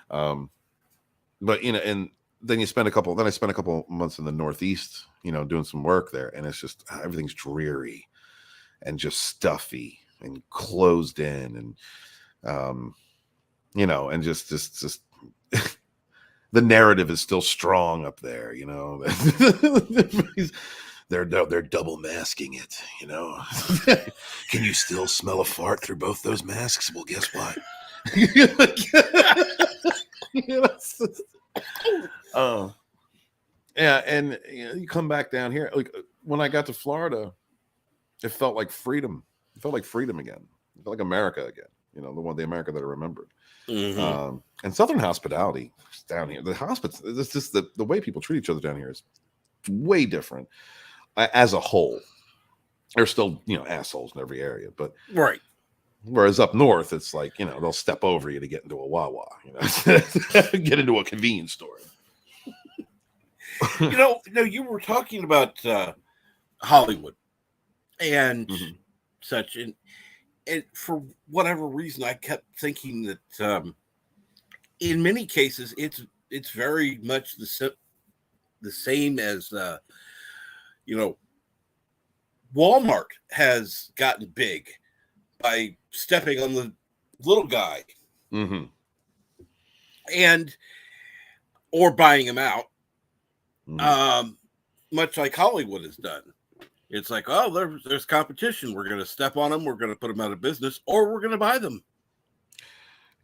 but and then I spent a couple months in the Northeast, doing some work there, and it's just everything's dreary and just stuffy and closed in, and and just the narrative is still strong up there, they're double masking it, Can you still smell a fart through both those masks? Well, guess what? Yeah, and you come back down here. Like when I got to Florida, it felt like freedom. It felt like freedom again. It felt like America again. The America that I remembered. Mm-hmm. And Southern hospitality down here, it's just the way people treat each other down here is way different. As a whole, there's still assholes in every area, but right. Whereas up north, it's like they'll step over you to get into a Wawa, get into a convenience store. You were talking about Hollywood and such, and for whatever reason, I kept thinking that in many cases it's very much the same as Walmart has gotten big by stepping on the little guy, and or buying him out, much like Hollywood has done. It's like, oh, there's competition. We're going to step on them. We're going to put them out of business, or we're going to buy them.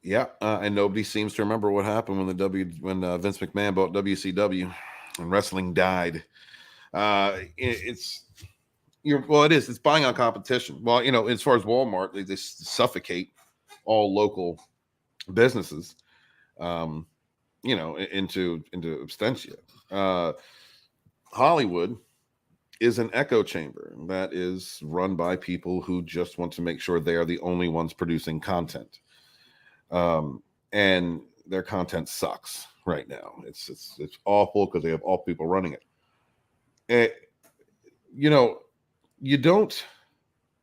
Yeah, and nobody seems to remember what happened when Vince McMahon bought WCW and wrestling died. It's buying on competition. Well, as far as Walmart, they suffocate all local businesses, into abstention. Hollywood is an echo chamber that is run by people who just want to make sure they are the only ones producing content. And their content sucks right now. It's awful because they have all people running it. You don't.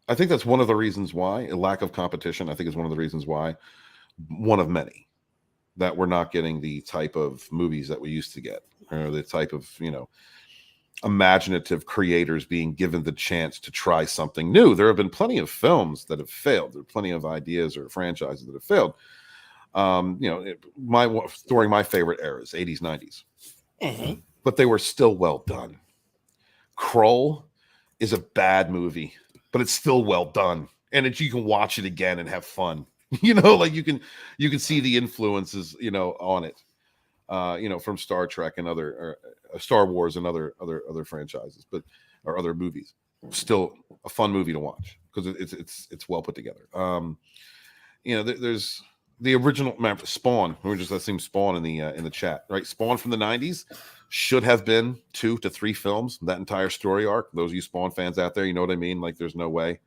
I think that's one of the reasons why a lack of competition. I think is one of the reasons why, one of many, that we're not getting the type of movies that we used to get, or the type of imaginative creators being given the chance to try something new. There have been plenty of films that have failed. There are plenty of ideas or franchises that have failed. During my favorite eras, 80s, 90s, but they were still well done. Kroll is a bad movie, but it's still well done, and you can watch it again and have fun. Like you can see the influences, on it, from Star Trek and other Star Wars and other franchises, or other movies. Still a fun movie to watch because it's well put together. There's the original Spawn. We were just seeing Spawn in the chat, right? Spawn from the 90s should have been 2 to 3 films. That entire story arc. Those of you Spawn fans out there, you know what I mean. Like, there's no way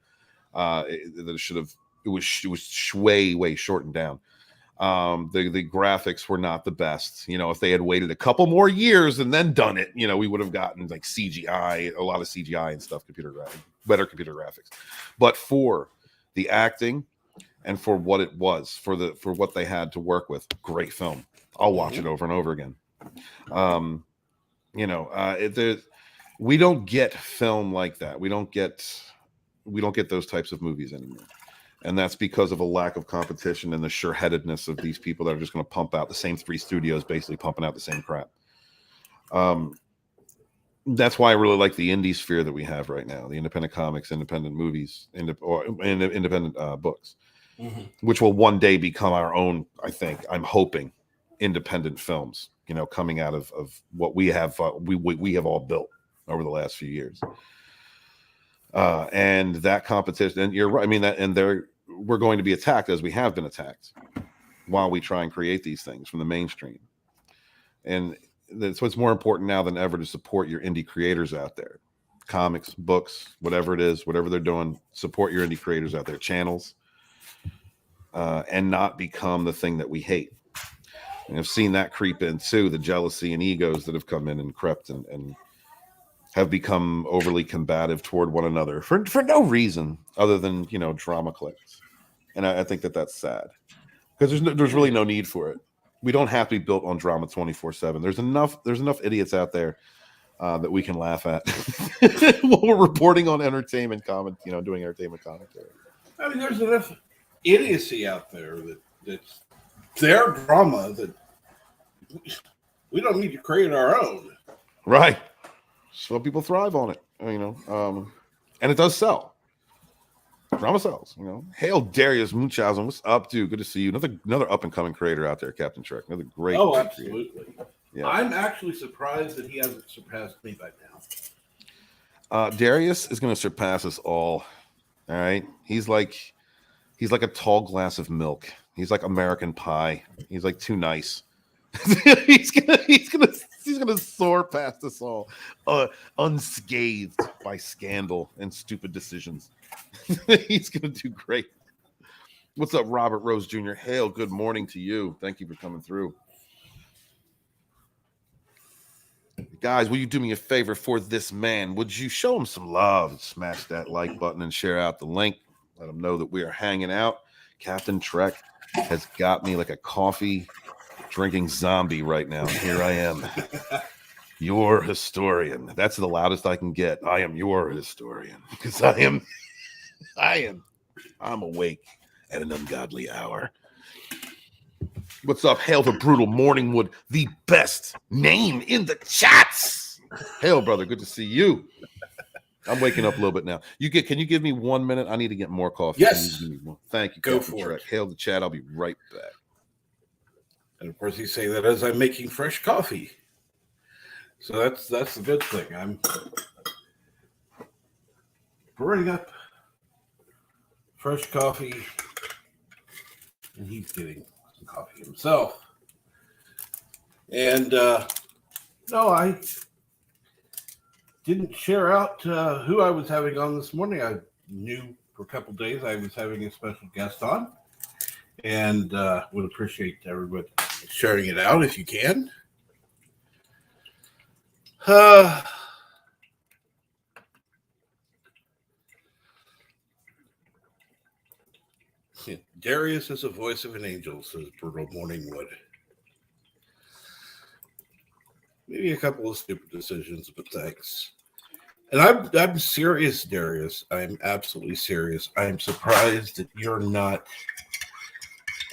that it should have. It was way shortened down. The graphics were not the best. If they had waited a couple more years and then done it, we would have gotten like CGI, a lot of CGI and stuff, better computer graphics. But for the acting and for what it was, for what they had to work with, great film. I'll watch it over and over again. We don't get film like that. We don't get those types of movies anymore. And that's because of a lack of competition and the sure-headedness of these people that are just going to pump out the same 3 studios, basically pumping out the same crap. That's why I really like the indie sphere that we have right now, the independent comics, independent movies, independent books. which will one day become our own, I think, I'm hoping, independent films, coming out of what we have we have all built over the last few years. And that competition, and you're right, I mean, we're going to be attacked as we have been attacked while we try and create these things from the mainstream. And that's what's more important now than ever, to support your indie creators out there. Comics, books, whatever it is, whatever they're doing, support your indie creators out there, channels, and not become the thing that we hate. And I've seen that creep in too, the jealousy and egos that have come in and crept and have become overly combative toward one another for no reason other than, drama clicks. And I think that's sad, because there's really no need for it. We don't have to be built on drama 24/7. There's enough idiots out there that we can laugh at while we're reporting on entertainment comment, doing entertainment commentary. I mean, there's enough idiocy out there that's their drama that we don't need to create our own. Right. So people thrive on it, and it does sell. Drama sells, Hail Darius Munchausen, what's up, dude? Good to see you. Another up and coming creator out there, Captain Trek. Another great. Oh, absolutely. Yeah. I'm actually surprised that he hasn't surpassed me by now. Darius is going to surpass us all. All right, he's like a tall glass of milk. He's like American Pie. He's like too nice. he's gonna soar past us all, unscathed by scandal and stupid decisions. He's gonna do great. What's up, Robert Rose Jr.? Hail, good morning to you. Thank you for coming through. Guys, will you do me a favor for this man? Would you show him some love? Smash that like button and share out the link. Let him know that we are hanging out. Captain Trek has got me like a coffee drinking zombie right now. Here I am, your historian. That's the loudest I can get. I am your historian, because I'm awake at an ungodly hour. What's up? Hail to Brutal Morningwood, the best name in the chats. Hail, brother. Good to see you. I'm waking up a little bit now. Can you give me 1 minute? I need to get more coffee. Yes. Thank you. Go Captain for Trek. it. Hail the chat. I'll be right back. And of course, you say that as I'm making fresh coffee. So that's the good thing. I'm brewing up fresh coffee, and he's getting some coffee himself. And no, I didn't share out who I was having on this morning. I knew for a couple days I was having a special guest on, and would appreciate everybody sharing it out if you can. Darius is the voice of an angel, says Brutal Morningwood. Maybe a couple of stupid decisions, but thanks. And I'm serious, Darius. I'm absolutely serious. I'm surprised that you're not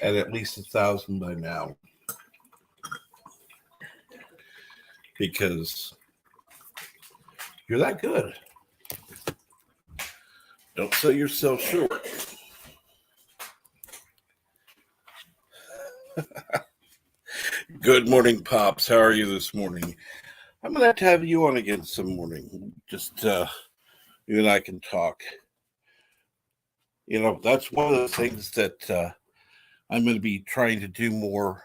at least 1,000 by now. Because you're that good. Don't sell yourself short. Good morning, Pops. How are you this morning? I'm going to have you on again some morning. Just you and I can talk. That's one of the things that I'm going to be trying to do more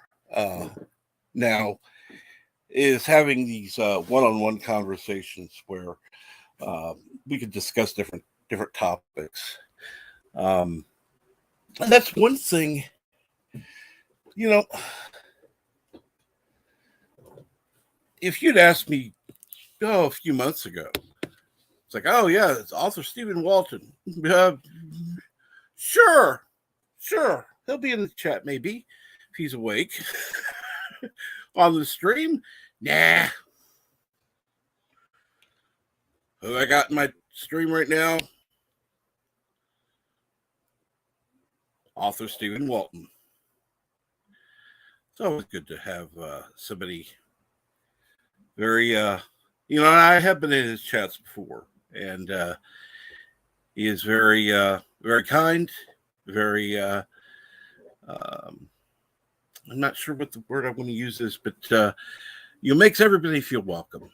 now, is having these one-on-one conversations where we can discuss different topics. And that's one thing, if you'd asked me a few months ago, it's like, oh yeah, it's author Stephen Walton. Sure. He'll be in the chat maybe if he's awake. On the stream, nah. Who I got in my stream right now? Author Stephen Walton. It's always good to have somebody very, I have been in his chats before, and he is very, very kind, very I'm not sure what the word I want to use is, but makes everybody feel welcome.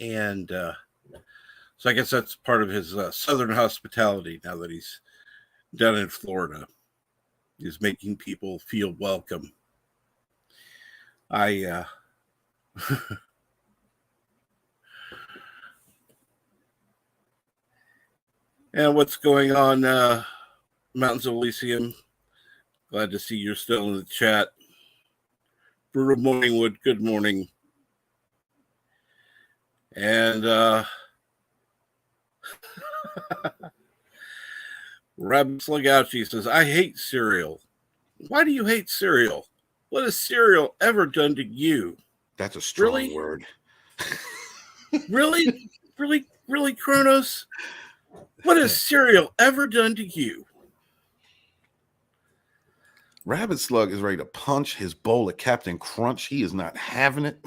And so I guess that's part of his Southern hospitality now that he's down in Florida, is making people feel welcome. And what's going on, Mountains of Elysium? Glad to see you're still in the chat. Brutal Morningwood, good morning. And Rabbit Slugouchi says, I hate cereal. Why do you hate cereal? What has cereal ever done to you? That's a strong word. Really? Really, Kronos? What has cereal ever done to you? Rabbit Slug is ready to punch his bowl of Captain Crunch. He is not having it.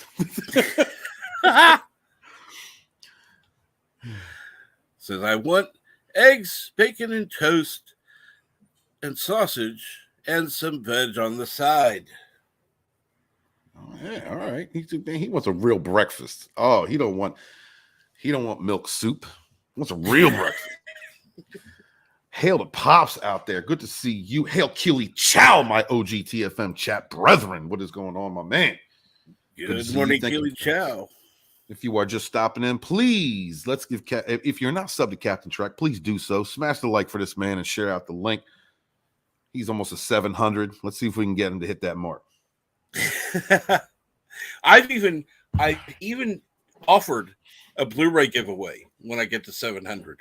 Says, I want eggs, bacon, and toast, and sausage, and some veg on the side. Oh, yeah, all right. He wants a real breakfast. Oh, he don't want milk soup. He wants a real breakfast. Hail to Pops out there. Good to see you. Hail Keely Chow, my OG TFM chat brethren. What is going on, my man? Good morning, Keely Chow. If you are just stopping in, please, let's give if you're not subbed to Captain Trek, please do so. Smash the like for this man and share out the link. He's almost a 700. Let's see if we can get him to hit that mark. I've even offered a Blu-ray giveaway when I get to 700.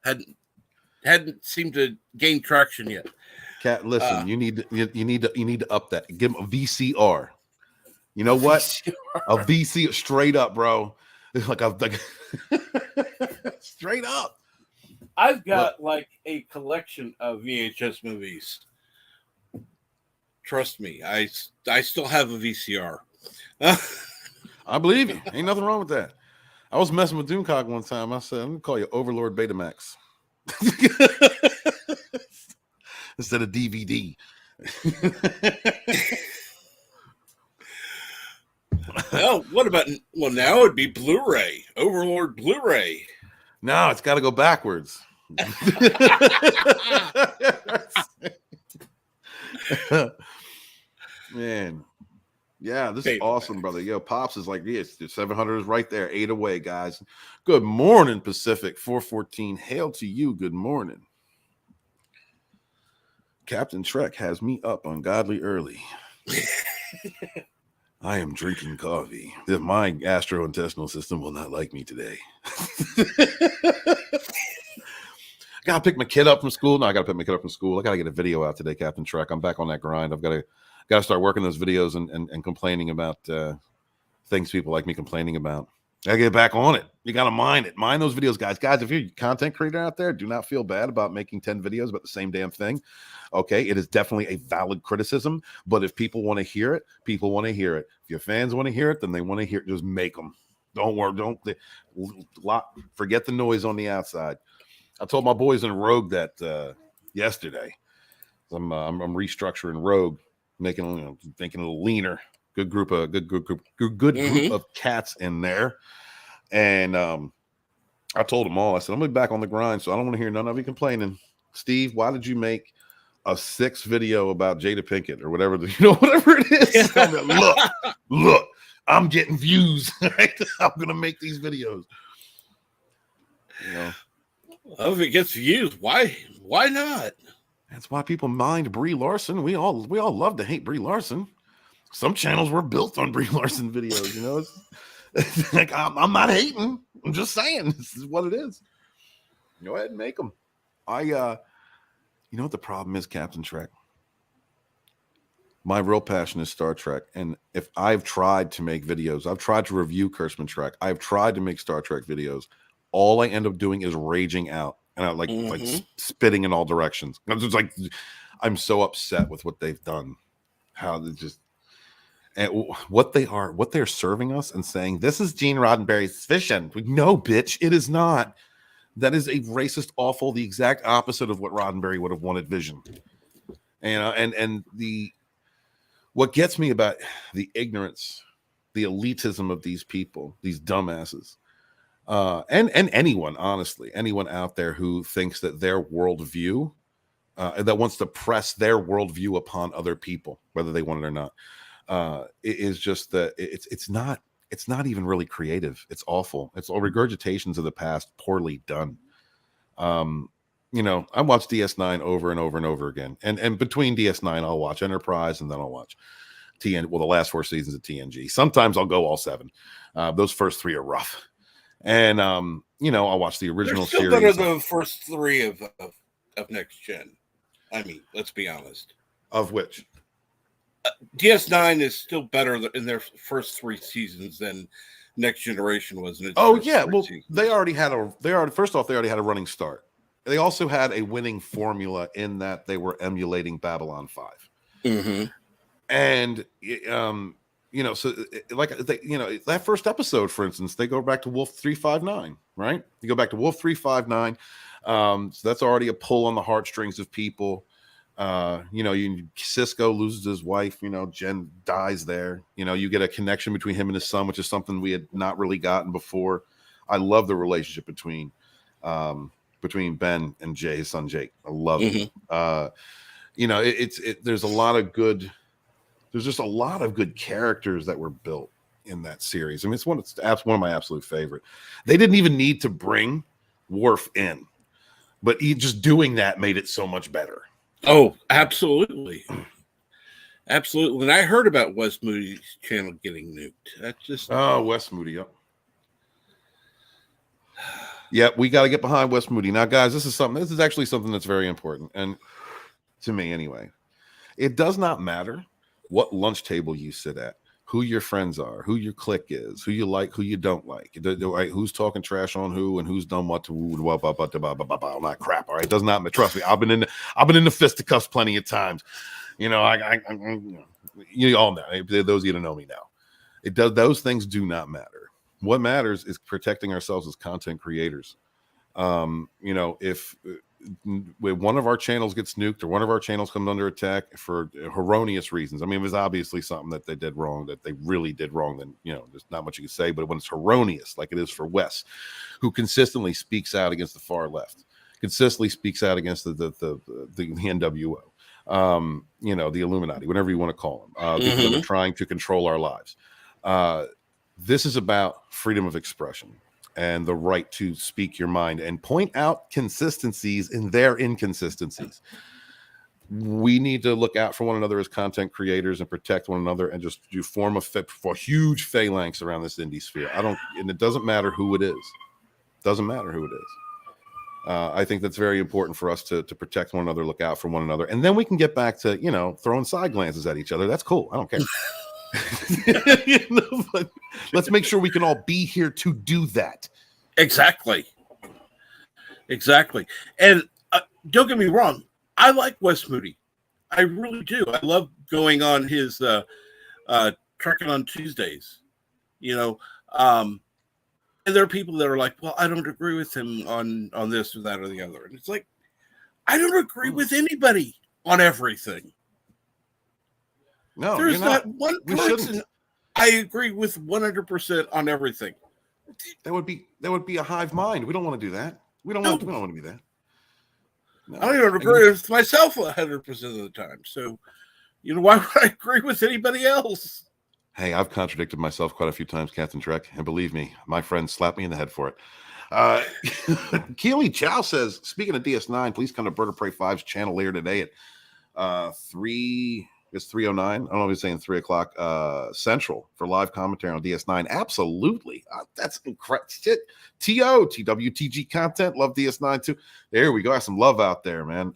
Hadn't seemed to gain traction yet. Cat, listen, you need to up that. Give him a VCR. You know what? VCR. A VCR, straight up, bro. It's like straight up. I've got like a collection of VHS movies. Trust me, I still have a VCR. I believe you. Ain't nothing wrong with that. I was messing with Doomcock one time. I said, I'm going to call you Overlord Betamax. Instead of DVD. Well, what about, now it'd be Blu-ray. Overlord Blu-ray. No, it's got to go backwards. Man. Yeah, this is awesome, brother. Yo, Pops is like, yes, the 700 is right there. 8 away, guys. Good morning, Pacific 414. Hail to you. Good morning. Captain Trek has me up ungodly early. I am drinking coffee. My gastrointestinal system will not like me today. Gotta pick my kid up from school. No, I gotta pick my kid up from school. I gotta get a video out today, Captain Trek. I'm back on that grind. I've got to start working those videos and complaining about things people like me complaining about. I get back on it. You got to mind it. Mind those videos, guys. Guys, if you're a content creator out there, do not feel bad about making 10 videos about the same damn thing. Okay, it is definitely a valid criticism, but if people want to hear it, people want to hear it. If your fans want to hear it, then they want to hear it. Just make them. Don't worry. Forget the noise on the outside. I told my boys in Rogue that yesterday. I'm restructuring Rogue, making it a little leaner. Good group of cats in there. And I told them all, I said, I'm gonna be back on the grind, so I don't want to hear none of you complaining. Steve, why did you make a 6 video about Jada Pinkett or whatever whatever it is? look, I'm getting views. Right? I'm gonna make these videos. Well, if it gets views, why not? That's why people mind Brie Larson. We all love to hate Brie Larson. Some channels were built on Brie Larson videos, It's like, I'm not hating. I'm just saying this is what it is. Go ahead and make them. You know what the problem is, Captain Trek? My real passion is Star Trek. And if I've tried to make videos, I've tried to review Kurtzman Trek, I've tried to make Star Trek videos, all I end up doing is raging out. And I like spitting in all directions. I'm just like, I'm so upset with what they've done. How they just, and what they're serving us and saying, this is Gene Roddenberry's vision. No, bitch, it is not. That is a racist, awful, the exact opposite of what Roddenberry would have wanted Vision. And what gets me about the ignorance, the elitism of these people, these dumbasses, and anyone, honestly, anyone out there who thinks that their worldview, that wants to press their worldview upon other people, whether they want it or not, it is just that it's not even really creative. It's awful. It's all regurgitations of the past, poorly done. I watch DS9 over and over and over again, and between DS9, I'll watch Enterprise, and then I'll watch the last 4 seasons of TNG. Sometimes I'll go all 7. Those first 3 are rough, and I'll watch the original still series. Better than the first 3 of Next Gen. I mean, let's be honest. Of which? DS9 is still better in their first 3 seasons than Next Generation was. In its seasons. They already had a running start. They also had a winning formula in that they were emulating Babylon 5. Mm-hmm. And that first episode, for instance, they go back to Wolf 359, right? You go back to Wolf 359. So that's already a pull on the heartstrings of people. Cisco loses his wife, Jen dies there. You get a connection between him and his son, which is something we had not really gotten before. I love the relationship between Ben and Jay, his son Jake. I love it. There's just a lot of good characters that were built in that series. I mean, it's one of my absolute favorite. They didn't even need to bring Worf in, but just doing that made it so much better. Oh, absolutely. Absolutely. And I heard about Wes Moody's channel getting nuked. That's just... Oh, Wes Moody, yep. Yep, we got to get behind Wes Moody. Now, guys, this is actually something that's very important. And to me, anyway, it does not matter what lunch table you sit at, who your friends are, who your clique is, who you like, who you don't like, who's talking trash on who, and who's done what to who, all that crap. All right, it does not matter. Trust me, I've been in the fisticuffs plenty of times. You all know. Those of you that know me now, those things do not matter. What matters is protecting ourselves as content creators. If one of our channels gets nuked or one of our channels comes under attack for erroneous reasons, I mean, it was obviously something that they did wrong, that they really did wrong, then, there's not much you can say. But when it's erroneous, like it is for Wes, who consistently speaks out against the far left, consistently speaks out against the NWO, the Illuminati, whatever you want to call them, people that are trying to control our lives. This is about freedom of expression and the right to speak your mind and point out consistencies in their inconsistencies. We need to look out for one another as content creators and protect one another, and just form a huge phalanx around this indie sphere. And it doesn't matter who it is. Doesn't matter who it is. I think that's very important for us to protect one another, look out for one another, and then we can get back to throwing side glances at each other. That's cool. I don't care. But let's make sure we can all be here to do that. Exactly. And don't get me wrong, I like Wes Moody. I really do. I love going on his Trucking on Tuesdays. And there are people that are like, well, I don't agree with him on this or that or the other. And it's like, I don't agree with anybody on everything. No, there's not one person I agree with 100% on everything. That would be a hive mind. We don't want to do that. We don't want to be that. No. I don't even agree with myself 100% of the time. So, why would I agree with anybody else? Hey, I've contradicted myself quite a few times, Captain Trek, and believe me, my friends slap me in the head for it. Keely Chow says, speaking of DS9, please come to Bird of Prey 5's channel later today at 3. It's 3:09. I don't know if he's saying 3 o'clock Central for live commentary on DS9. Absolutely. That's incredible. Shit. TWTG content. Love DS9 too. There we go. Got some love out there, man.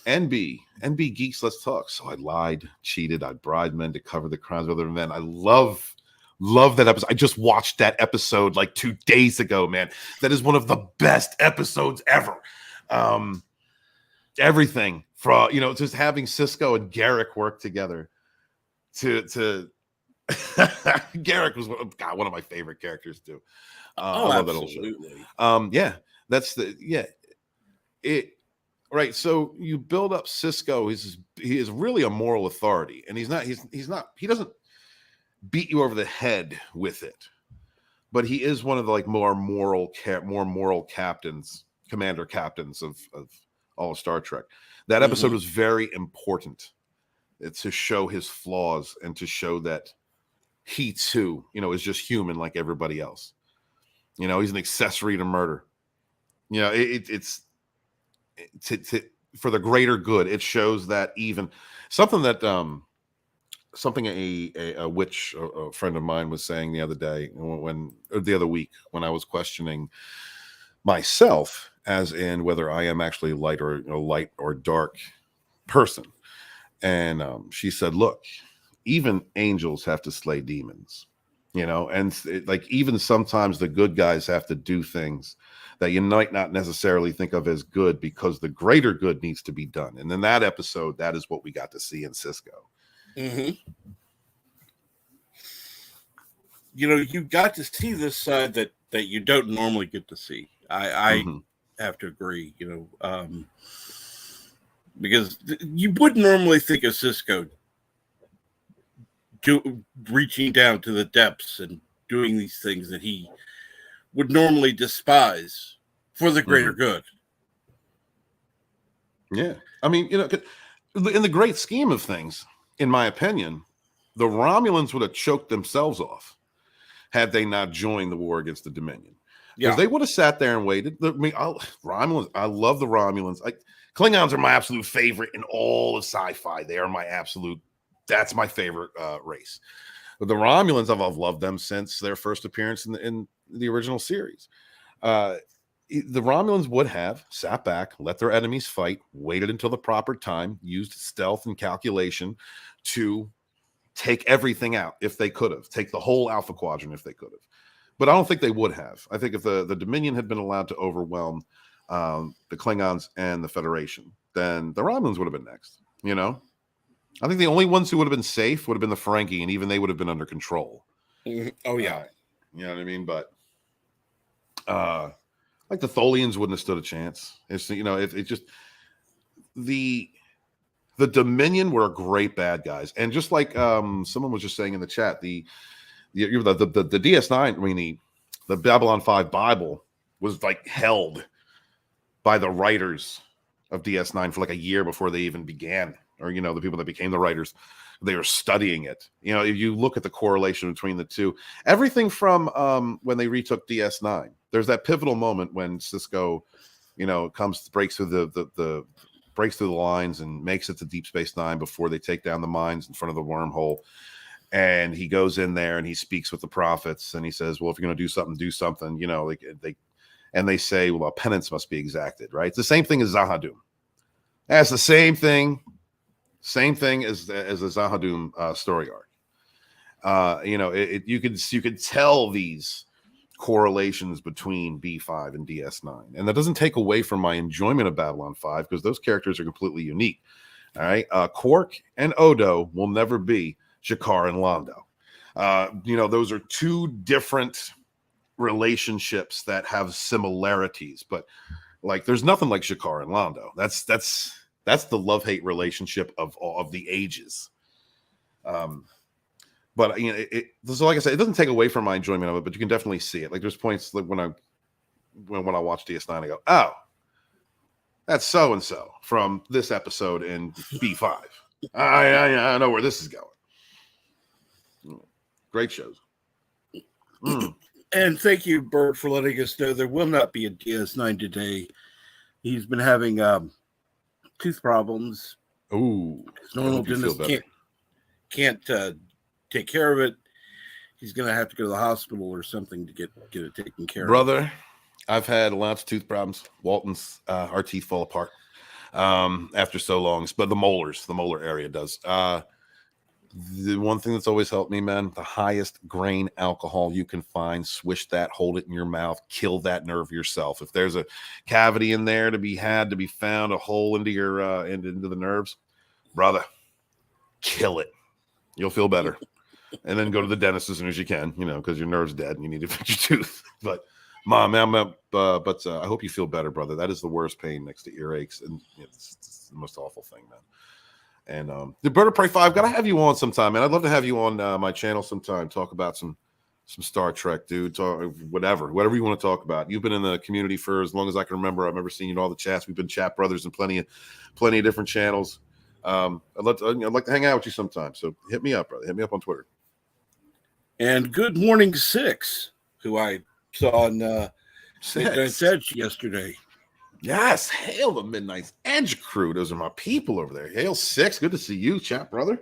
NB Geeks, let's talk. So I lied, cheated, I bribed men to cover the crimes of other men. I love that episode. I just watched that episode like 2 days ago, man. That is one of the best episodes ever. Everything from just having Cisco and Garrick work together to Garrick was one of my favorite characters too. Oh, I love absolutely. that old show. Yeah, that's it. Right. So you build up Cisco. He is really a moral authority, and he doesn't beat you over the head with it, but he is one of the like more moral captains, commander captains of all of Star Trek. That episode was very important. It's to show his flaws and to show that he too, is just human like everybody else. He's an accessory to murder. It's for the greater good. It shows that even something that something a witch, a friend of mine was saying the other week when I was questioning myself, as in whether I am actually light or dark person. And she said, look, even angels have to slay demons, and like even sometimes the good guys have to do things that you might not necessarily think of as good because the greater good needs to be done. And in that episode, that is what we got to see in Cisco. You got to see this side that you don't normally get to see. I have to agree, because you wouldn't normally think of Cisco reaching down to the depths and doing these things that he would normally despise for the greater good. Yeah. I mean, in the great scheme of things, in my opinion, the Romulans would have choked themselves off had they not joined the war against the Dominion. Because they would have sat there and waited. Romulans, I love the Romulans. Klingons are my absolute favorite in all of sci-fi. They are that's my favorite race. But the Romulans, I've loved them since their first appearance in the original series. The Romulans would have sat back, let their enemies fight, waited until the proper time, used stealth and calculation to take everything out if they could have, take the whole Alpha Quadrant if they could have. But I don't think they would have. I think if the Dominion had been allowed to overwhelm the Klingons and the Federation, then the Romulans would have been next. I think the only ones who would have been safe would have been the Ferengi, and even they would have been under control. Oh, yeah. You know what I mean? But like the Tholians wouldn't have stood a chance. It's it just the Dominion were great bad guys, and just like someone was just saying in the chat, the DS9, I mean the Babylon 5 Bible was like held by the writers of DS9 for like a year before they even began, or the people that became the writers, they were studying it. If you look at the correlation between the two, everything from when they retook DS9, there's that pivotal moment when Cisco, breaks through the lines and makes it to Deep Space Nine before they take down the mines in front of the wormhole. And he goes in there and he speaks with the prophets and he says, well, if you're going to do something, they say, well, a penance must be exacted, right? It's the same thing as Zahadum. That's the same thing as the Zahadum story arc. You could tell these correlations between B5 and DS9, and that doesn't take away from my enjoyment of Babylon 5 because those characters are completely unique. All right, Quark and Odo will never be Shakar and Londo. Those are two different relationships that have similarities, but like there's nothing like Shakar and Londo. That's the love-hate relationship of the ages. But so like I said, it doesn't take away from my enjoyment of it, but you can definitely see it. Like there's points like when I watch DS9, I go, oh, that's so and so from this episode in B5. I know where this is going. Great shows. And thank you, Bert, for letting us know there will not be a DS9 today. He's been having tooth problems. Ooh, his normal dentist can't take care of it. He's going to have to go to the hospital or something to get it taken care of. Brother, I've had lots of tooth problems. Walton's, our teeth fall apart after so long, but the molar area does. The one thing that's always helped me, man, the highest grain alcohol you can find, swish that, hold it in your mouth, kill that nerve yourself. If there's a cavity in there to be found, a hole into your into the nerves, brother, kill it. You'll feel better. and then go to the dentist as soon as you can, because your nerve's dead and you need to fix your tooth. But Mom, I hope you feel better, brother. That is the worst pain next to earaches, and it's the most awful thing, man. And the Bird of Prey 5, gotta have you on sometime, man. I'd love to have you on my channel sometime. Talk about some Star Trek, dude. Talk whatever you want to talk about. You've been in the community for as long as I can remember. I remember seeing you in all the chats. We've been chat brothers in plenty of different channels. I'd like to hang out with you sometime. So hit me up, brother. Hit me up on Twitter. And Good Morning 6, who I saw on Midnight's Edge yesterday. Yes, hail the Midnight's Edge crew. Those are my people over there. Hail 6, good to see you, chat brother.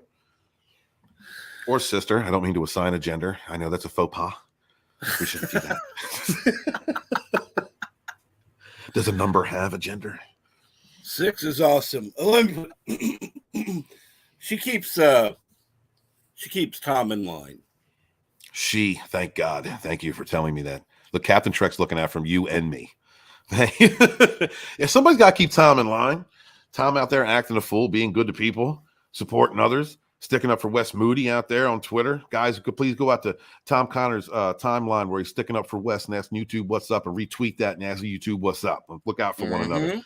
Or sister. I don't mean to assign a gender. I know that's a faux pas. We shouldn't do that. Does a number have a gender? 6 is awesome. She keeps Tom in line. Thank God. Thank you for telling me that. Look, Captain Trek's looking out from you and me. If somebody's got to keep Tom in line, Tom out there acting a fool, being good to people, supporting others, sticking up for Wes Moody out there on Twitter. Guys, please go out to Tom Connor's timeline where he's sticking up for Wes and asking YouTube what's up, and retweet that and ask YouTube what's up. Look out for one another.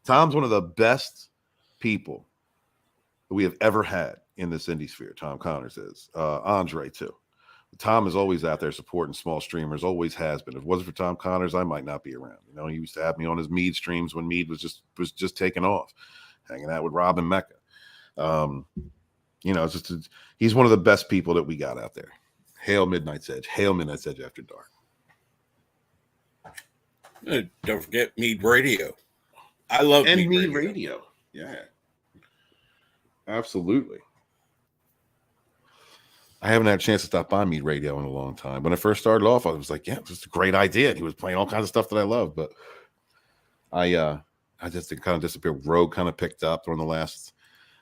Tom's one of the best people we have ever had in this indie sphere. Tom Connors is. Andre, too. Tom is always out there supporting small streamers, always has been. If it wasn't for Tom Connors, I might not be around. He used to have me on his Mead streams when Mead was just taking off, hanging out with Rob and Mecca. He's one of the best people that we got out there. Hail Midnight's Edge. Hail Midnight's Edge After Dark. Don't forget Mead Radio. I love Mead Radio. Yeah. Absolutely. I haven't had a chance to stop by Mead Radio in a long time. When I first started off, I was like, yeah, this is a great idea. He was playing all kinds of stuff that I love, but I just kind of disappeared. Rogue kind of picked up during the last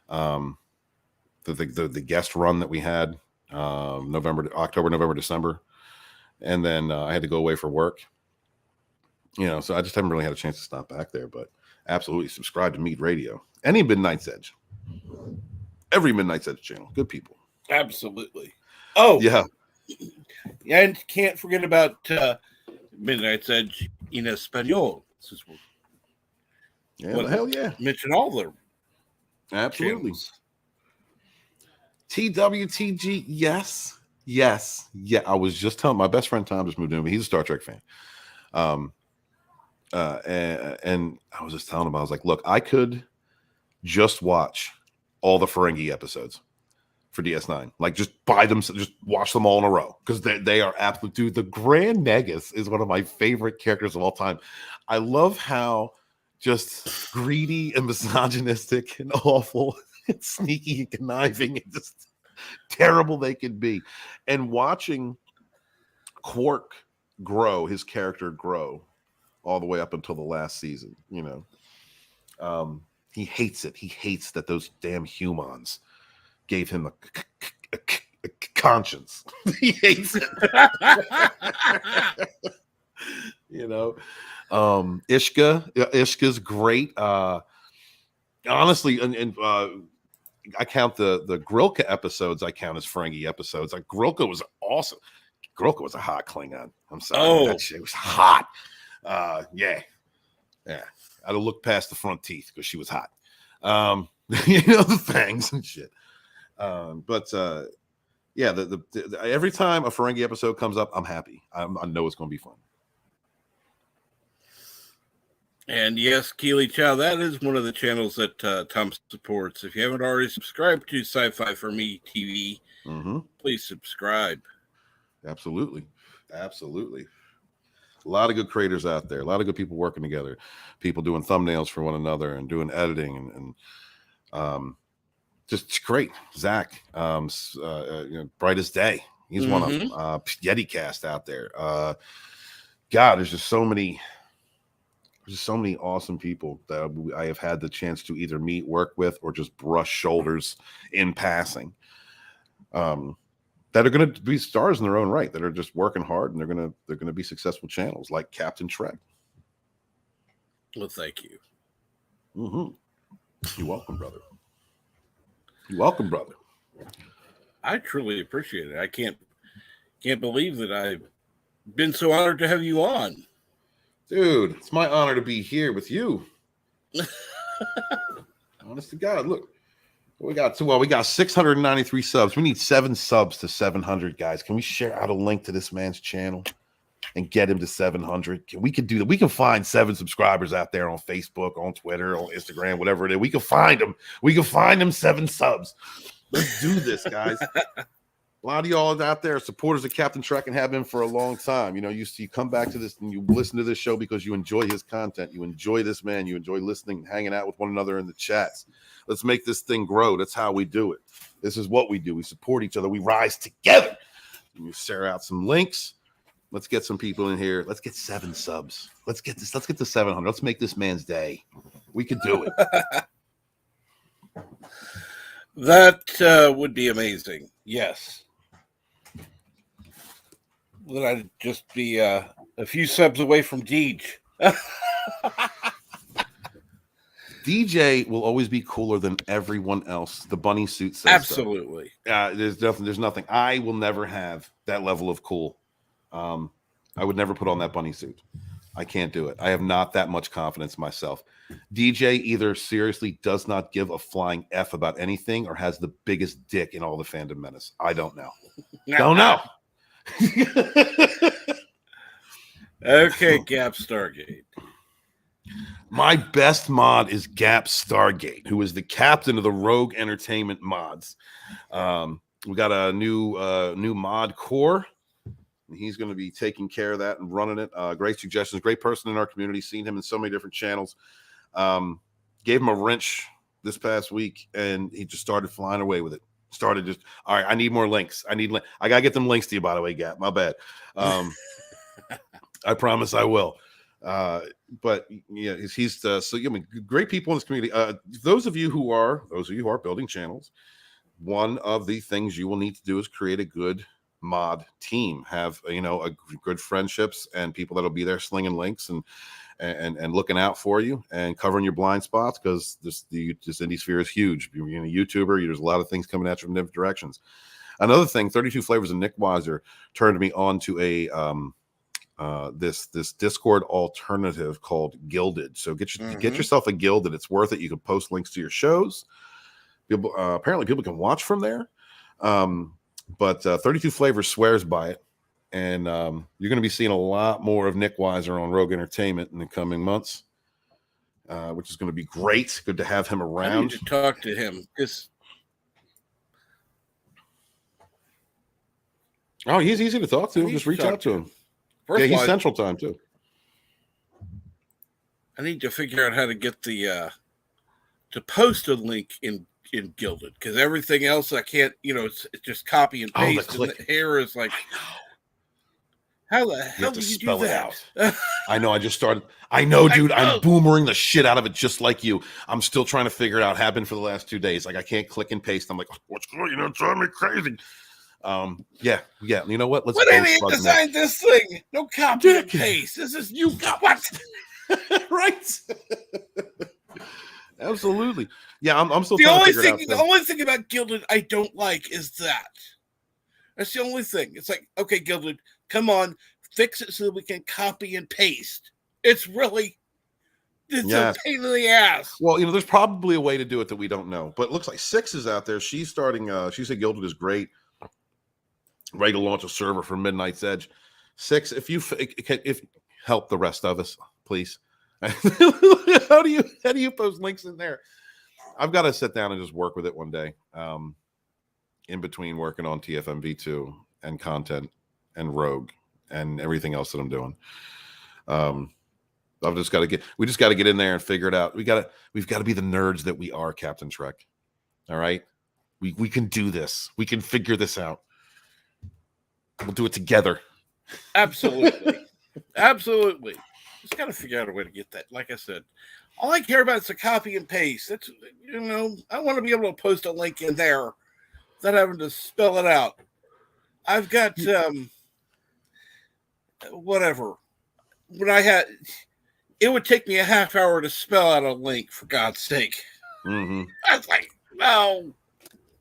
the guest run that we had October, November, December. And then I had to go away for work. So I just haven't really had a chance to stop back there, but absolutely subscribe to Mead Radio. Any Midnight's Edge. Every Midnight's Edge channel. Good people. Absolutely. Oh, yeah. And can't forget about Midnight's Edge in Espanol. Hell yeah. Mention all the absolutely channels. TWTG, yes. Yeah, I was just telling my best friend Tom just moved in, but he's a Star Trek fan. And I was just telling him, I was like, look, I could just watch all the Ferengi episodes for DS9, like just buy them, just watch them all in a row, because they are absolute. Dude, the Grand Negus is one of my favorite characters of all time. I love how just greedy and misogynistic and awful and sneaky and conniving and just terrible they could be. And watching Quark grow, his character grow all the way up until the last season, he hates it. He hates that those damn humans gave him a conscience. He hates it. Ishka's great. Honestly, and I count the Grilka episodes. I count as Ferengi episodes. Like Grilka was awesome. Grilka was a hot Klingon. I'm sorry, that shit was hot. Yeah. I'd have looked past the front teeth because she was hot. The fangs and shit. But every time a Ferengi episode comes up, I'm happy. I know it's going to be fun. And yes, Keely Chow, that is one of the channels that Tom supports. If you haven't already subscribed to Sci-Fi for Me TV, please subscribe. Absolutely. A lot of good creators out there. A lot of good people working together. People doing thumbnails for one another and doing editing and just great. Zach, Brightest Day. He's one of them. Yeti Cast out there. God, there's just so many awesome people that I have had the chance to either meet, work with, or just brush shoulders in passing. That are going to be stars in their own right, that are just working hard, and they're going to be successful channels like Captain Trek. Well, thank you. You're welcome, brother. I truly appreciate it. I can't believe that I've been so honored to have you on. Dude, it's my honor to be here with you. Honest to God, look. We got 693 subs. We need 7 subs to 700, guys. Can we share out a link to this man's channel and get him to 700? We can do that. We can find 7 subscribers out there on Facebook, on Twitter, on Instagram, whatever it is. We can find them. We can find them 7 subs. Let's do this, guys. A lot of y'all out there are supporters of Captain Trek and have been for a long time. You know, you come back to this and you listen to this show because you enjoy his content. You enjoy this man. You enjoy listening, hanging out with one another in the chats. Let's make this thing grow. That's how we do it. This is what we do. We support each other. We rise together. And you share out some links. Let's get some people in here. Let's get 7 subs. Let's get this. Let's get to 700. Let's make this man's day. We could do it. That would be amazing. Yes. Then I'd just be a few subs away from Deej. DJ will always be cooler than everyone else. The bunny suit says absolutely. So. There's nothing. I will never have that level of cool. I would never put on that bunny suit. I can't do it. I have not that much confidence in myself. DJ either seriously does not give a flying F about anything or has the biggest dick in all the Fandom Menace. I don't know. Don't know. Okay, Gap Stargate. My best mod is Gap Stargate, who is the captain of the Rogue Entertainment mods. We got a new mod core. He's going to be taking care of that and running it. Great suggestions. Great person in our community. Seen him in so many different channels. Gave him a wrench this past week, and he just started flying away with it. Started just, all right, I need more links. I got to get them links to you, by the way, Gap. My bad. I promise I will. But yeah, he's so I mean, great people in this community. Those of you who are building channels, one of the things you will need to do is create a good mod team. Have a good friendships and people that'll be there slinging links and looking out for you and covering your blind spots, because this indie sphere is huge. You're a YouTuber. There's a lot of things coming at you from different directions. Another thing, 32 Flavors and Nick Weiser turned me on to a this Discord alternative called Gilded. So get yourself a Gilded. It's worth it. You can post links to your shows. People apparently people can watch from there. But 32 Flavors swears by it, and you're going to be seeing a lot more of Nick Weiser on Rogue Entertainment in the coming months, which is going to be great. Good to have him around. I need to talk to him. Oh, he's easy to talk to. Just reach out to him. First he's Central Time too. I need to figure out how to get the to post a link in Gilded, because everything else I can't. It's just copy and paste. And the hair is like, how the hell do you do that? I know. I just started. I know, dude. I'm boomering the shit out of it, just like you. I'm still trying to figure it out. Happened for the last 2 days. Like I can't click and paste. I'm like, what's going on? It's driving me crazy. Yeah. You know what? What idiot designed this thing? No copy and paste. This is you. What? Right. Absolutely. Yeah, I'm still the trying only to figure thing. it out. The only thing about Gilded I don't like is that. That's the only thing. It's like, okay, Gilded, come on, fix it so that we can copy and paste. It's a pain in the ass. Well, there's probably a way to do it that we don't know. But it looks like 6 is out there. She's starting. She said Gilded is great. Ready to launch a server for Midnight's Edge. 6, if help the rest of us, please. How do you post links in there? I've got to sit down and just work with it one day. In between working on TFMV2 and content and Rogue and everything else that I'm doing. We just got to get in there and figure it out. We've got to be the nerds that we are, Captain Trek. All right. We can do this. We can figure this out. We'll do it together. Absolutely. Absolutely. Just got to figure out a way to get that. Like I said, all I care about is a copy and paste. That's, I want to be able to post a link in there without having to spell it out. I've got, whatever. When it would take me a half hour to spell out a link, for God's sake. Mm-hmm. I was like, no.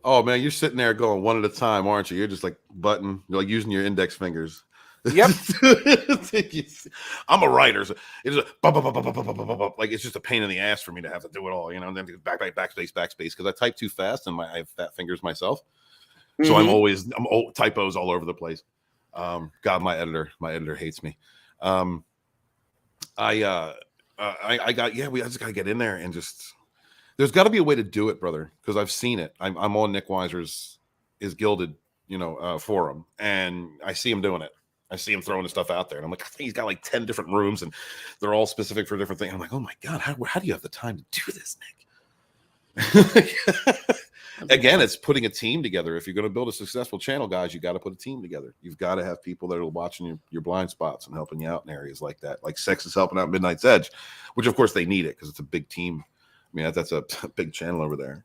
Oh man, you're sitting there going one at a time, aren't you? You're just like you're like using your index fingers. Yep. I'm a writer, so it's like it's just a pain in the ass for me to have to do it all, and then backspace, because I type too fast and I have fat fingers myself, so typos all over the place. God, my editor hates me. I just gotta get in there and just. There's got to be a way to do it, brother, because I've seen it. I'm on Nick Weiser's is Gilded, forum, and I see him doing it. I see him throwing the stuff out there, and I'm like, I think he's got like 10 different rooms, and they're all specific for different things. I'm like, oh my god, how do you have the time to do this, Nick? Again, it's putting a team together. If you're going to build a successful channel, guys, you got to put a team together. You've got to have people that are watching your blind spots and helping you out in areas like that. Like Sex is helping out Midnight's Edge, which of course they need it because it's a big team. I mean, that's a big channel over there.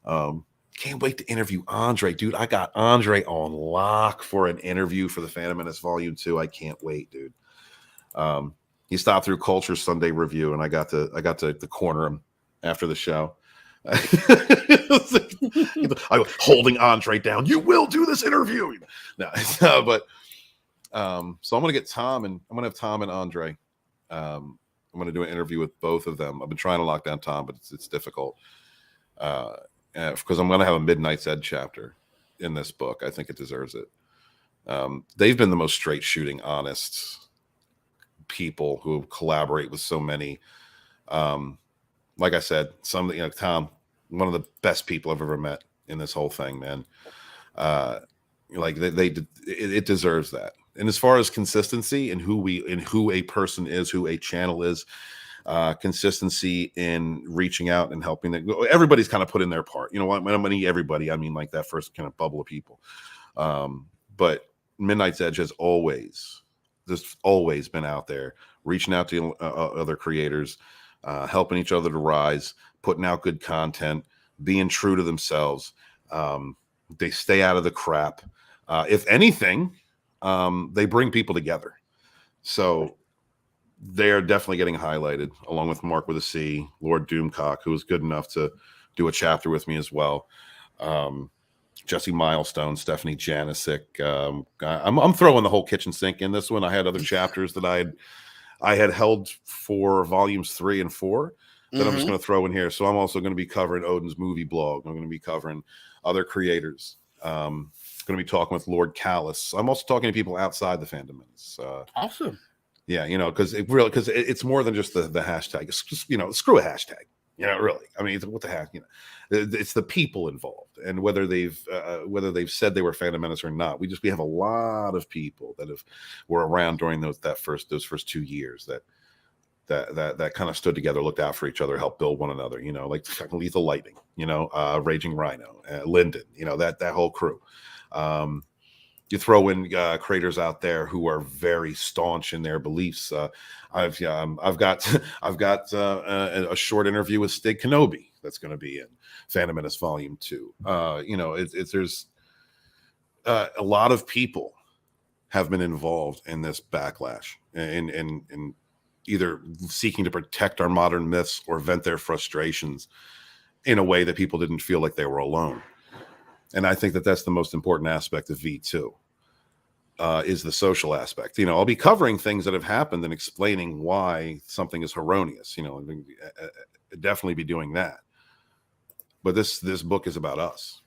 Can't wait to interview Andre, dude. I got Andre on lock for an interview for the Phantom Menace Volume 2. I can't wait, dude. He stopped through Culture Sunday Review, and I got to corner him after the show. I was holding Andre down. You will do this interview. No, but so I'm gonna get Tom, and I'm gonna have Tom and Andre. I'm going to do an interview with both of them. I've been trying to lock down Tom, but it's difficult because I'm going to have a Midnight's Edge chapter in this book. I think it deserves it. They've been the most straight shooting, honest people who collaborate with so many. Like I said, Tom, one of the best people I've ever met in this whole thing, man. It deserves that. And as far as consistency and who a person is, who a channel is, consistency in reaching out and helping everybody's kind of put in their part. When I mean everybody, I mean like that first kind of bubble of people. But Midnight's Edge has always been out there, reaching out to other creators, helping each other to rise, putting out good content, being true to themselves. They stay out of the crap. If anything, they bring people together. So they're definitely getting highlighted, along with Mark with a C, Lord Doomcock, who was good enough to do a chapter with me as well. Jesse Milestone, Stephanie Janisic. I'm throwing the whole kitchen sink in this one. I had other chapters that I had held for volumes 3 and 4 that I'm just going to throw in here. So I'm also going to be covering Odin's movie blog. I'm going to be covering other creators. Going to be talking with Lord Callus. I'm also talking to people outside the Fandom Menace. Awesome. Yeah, because it's more than just the hashtag. It's just, screw a hashtag. Really. I mean, what the heck? It's the people involved, and whether they've said they were Phantom Menace or not. We have a lot of people that were around during those first 2 years that kind of stood together, looked out for each other, helped build one another. Like Lethal Lightning. Raging Rhino, Lyndon. That whole crew. You throw in creators out there who are very staunch in their beliefs. I've got a short interview with Stig Kenobi that's going to be in Phantom Menace Volume 2. There's a lot of people have been involved in this backlash and either seeking to protect our modern myths or vent their frustrations in a way that people didn't feel like they were alone. And I think that that's the most important aspect of V2, is the social aspect. I'll be covering things that have happened and explaining why something is erroneous. Definitely be doing that. But this book is about us,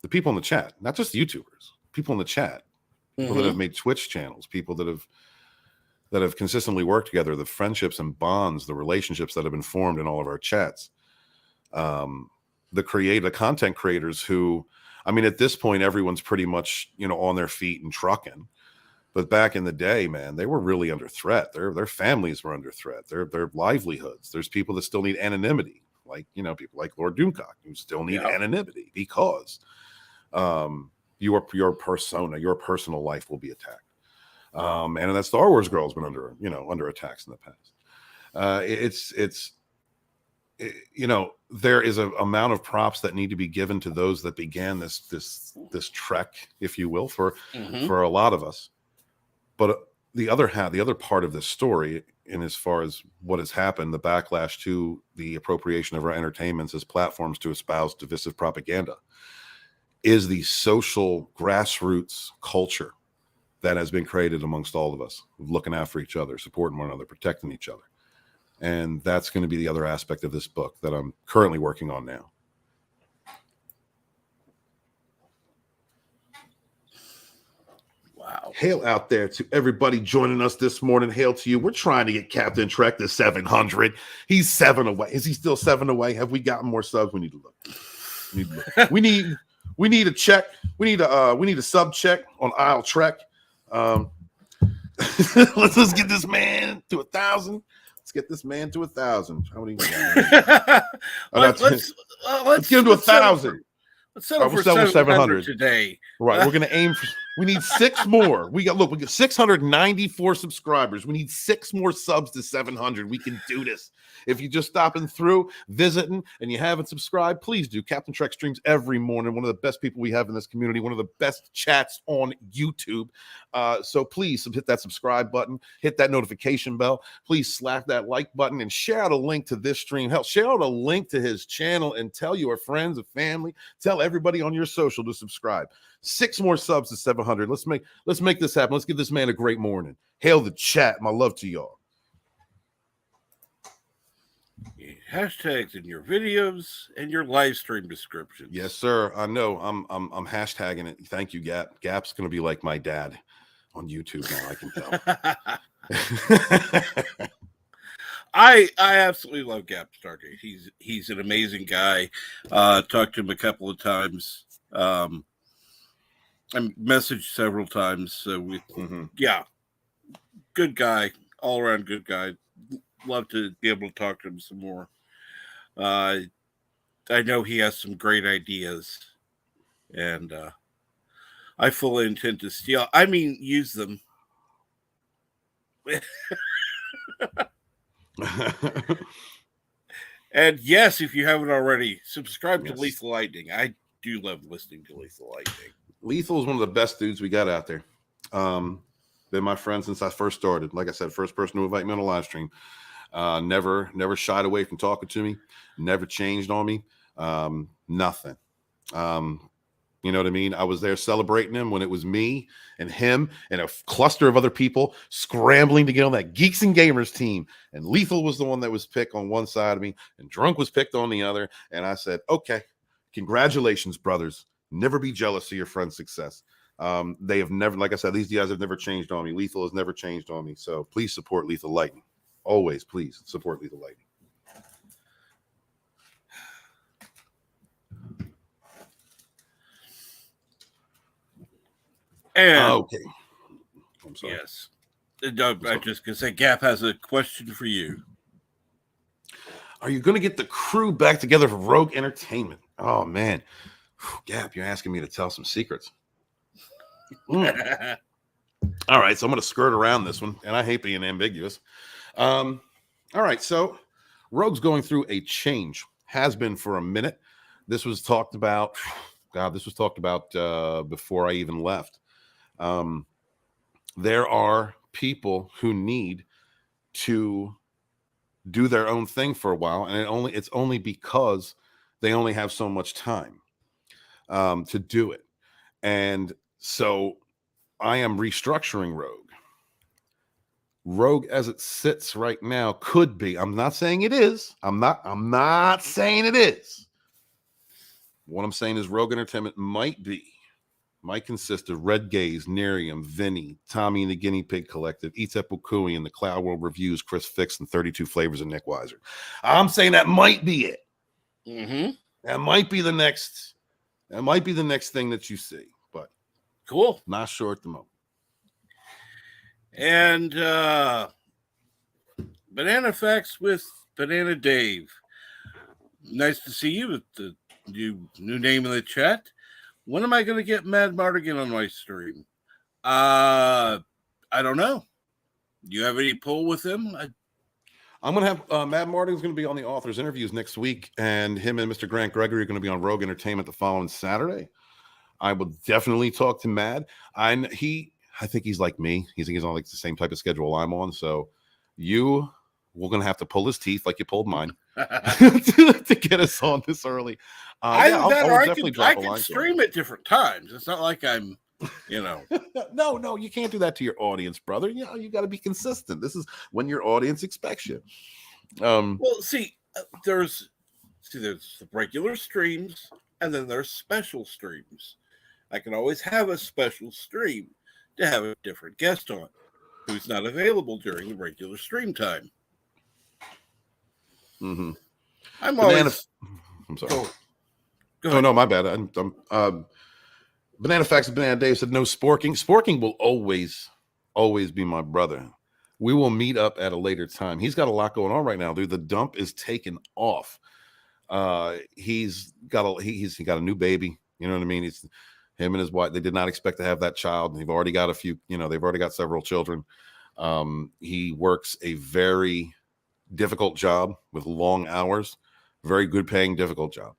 the people in the chat, not just YouTubers, people in the chat, people that have made Twitch channels, people that have consistently worked together, the friendships and bonds, the relationships that have been formed in all of our chats. The content creators who, I mean, at this point, everyone's pretty much, on their feet and trucking. But back in the day, man, they were really under threat. Their families were under threat. Their livelihoods. There's people that still need anonymity, like people like Lord Doomcock, who still need anonymity because your persona, your personal life will be attacked. And that Star Wars girl has been under attacks in the past. There is an amount of props that need to be given to those that began this trek, if you will, for a lot of us. But the other part of this story, in as far as what has happened, the backlash to the appropriation of our entertainments as platforms to espouse divisive propaganda, is the social grassroots culture that has been created amongst all of us, looking out for each other, supporting one another, protecting each other. And that's going to be the other aspect of this book that I'm currently working on now. Wow. Hail out there to everybody joining us this morning. Hail to you. We're trying to get Captain Trek to 700. He's 7 away. Is he still 7 away? Have we gotten more subs? We need to look. We need a check. We need a sub check on Isle Trek. Let's get this man to 1,000. Let's get this man to 1,000. How many? Let's get him to 1,000. Let's settle for 700 today. Right. We're going to aim for, we need 6 more. We got 694 subscribers. We need 6 more subs to 700. We can do this. If you're just stopping through, visiting, and you haven't subscribed, please do. Captain Trek streams every morning. One of the best people we have in this community. One of the best chats on YouTube. So please hit that subscribe button. Hit that notification bell. Please slap that like button and share out a link to this stream. Hell, share out a link to his channel and tell your friends and family. Tell everybody on your social to subscribe. 6 more subs to 700. Let's make this happen. Let's give this man a great morning. Hail the chat. My love to y'all. Hashtags in your videos and your live stream descriptions. Yes, sir. I know. I'm hashtagging it. Thank you, Gap. Gap's gonna be like my dad on YouTube now. I can tell. I absolutely love Gap Stargate. He's an amazing guy. Talked to him a couple of times. I messaged several times. So yeah, good guy, all around good guy. Love to be able to talk to him some more. I know he has some great ideas, and I fully intend to use them. And yes, if you haven't already, subscribe to Lethal Lightning. I do love listening to Lethal Lightning. Lethal is one of the best dudes we got out there. Been my friend since I first started. Like I said, first person to invite me on a live stream. Never shied away from talking to me. Never changed on me. Nothing. You know what I mean? I was there celebrating him when it was me and him and a cluster of other people scrambling to get on that Geeks and Gamers team. And Lethal was the one that was picked on one side of me and Drunk was picked on the other. And I said, okay, congratulations, brothers. Never be jealous of your friend's success. They have never, like I said, these guys have never changed on me. Lethal has never changed on me. So please support Lethal Lightning. Always, please support Lethal Lightning. And okay. I'm sorry. Yes. I just gonna say Gap has a question for you. Are you going to get the crew back together for Rogue Entertainment? Oh man. Gap, you're asking me to tell some secrets. All right, so I'm going to skirt around this one, and I hate being ambiguous. All right, so Rogue's going through a change. Has been for a minute. This was talked about. God, this was talked about before I even left. There are people who need to do their own thing for a while, and it's only because they only have so much time to do it. And so I am restructuring Rogue. Rogue as it sits right now could be. I'm not saying it is. I'm not saying it is. What I'm saying is Rogue Entertainment might consist of Red Gaze, Nerium, Vinny, Tommy and the Guinea Pig Collective, Itepukui and the Cloud World Reviews, Chris Fix, and 32 Flavors of Nick Weiser. I'm saying that might be it. Mm-hmm. That might be the next thing that you see, but cool. Not sure at the moment. And Banana Facts with Banana Dave. Nice to see you with the new name in the chat. When am I going to get Mad Mardigan on my stream? I don't know. Do you have any pull with him? I'm going to have Mad Mardigan's going to be on the author's interviews next week, and him and Mr. Grant Gregory are going to be on Rogue Entertainment the following Saturday. I will definitely talk to Mad. I think he's like me. He's on like the same type of schedule I'm on. So we're going to have to pull his teeth like you pulled mine to get us on this early. Either I'll that or definitely I drop a can line to stream at different times. It's not like I'm, you know. No, you can't do that to your audience, brother. You got to be consistent. This is when your audience expects you. Well, there's the regular streams, and then there's special streams. I can always have a special stream to have a different guest on who's not available during the regular stream time. Mm-hmm. I'm sorry. Go ahead. No, my bad. I'm Banana Facts and Banana Dave said no sporking. Sporking will always be my brother. We will meet up at a later time. He's got a lot going on right now, dude. The dump is taken off. He's got a new baby. You know what I mean? It's him and his wife. They did not expect to have that child. They've already got they've already got several children. He works a very difficult job with long hours, very good paying, difficult job.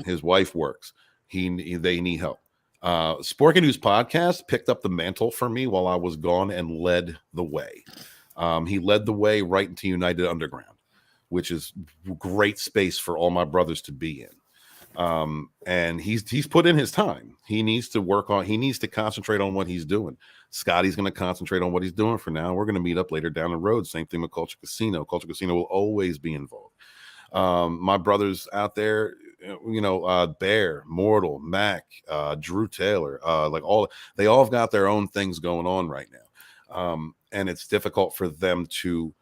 His wife works. They need help. Sporky News Podcast picked up the mantle for me while I was gone and led the way. He led the way right into United Underground, which is great space for all my brothers to be in. And he's put in his time. He needs to concentrate on what he's doing. Scotty's going to concentrate on what he's doing for now. We're going to meet up later down the road. Same thing with Culture Casino. Culture Casino will always be involved. My brothers out there, Bear, Mortal, Mac, Drew Taylor, they all have got their own things going on right now. And it's difficult for them to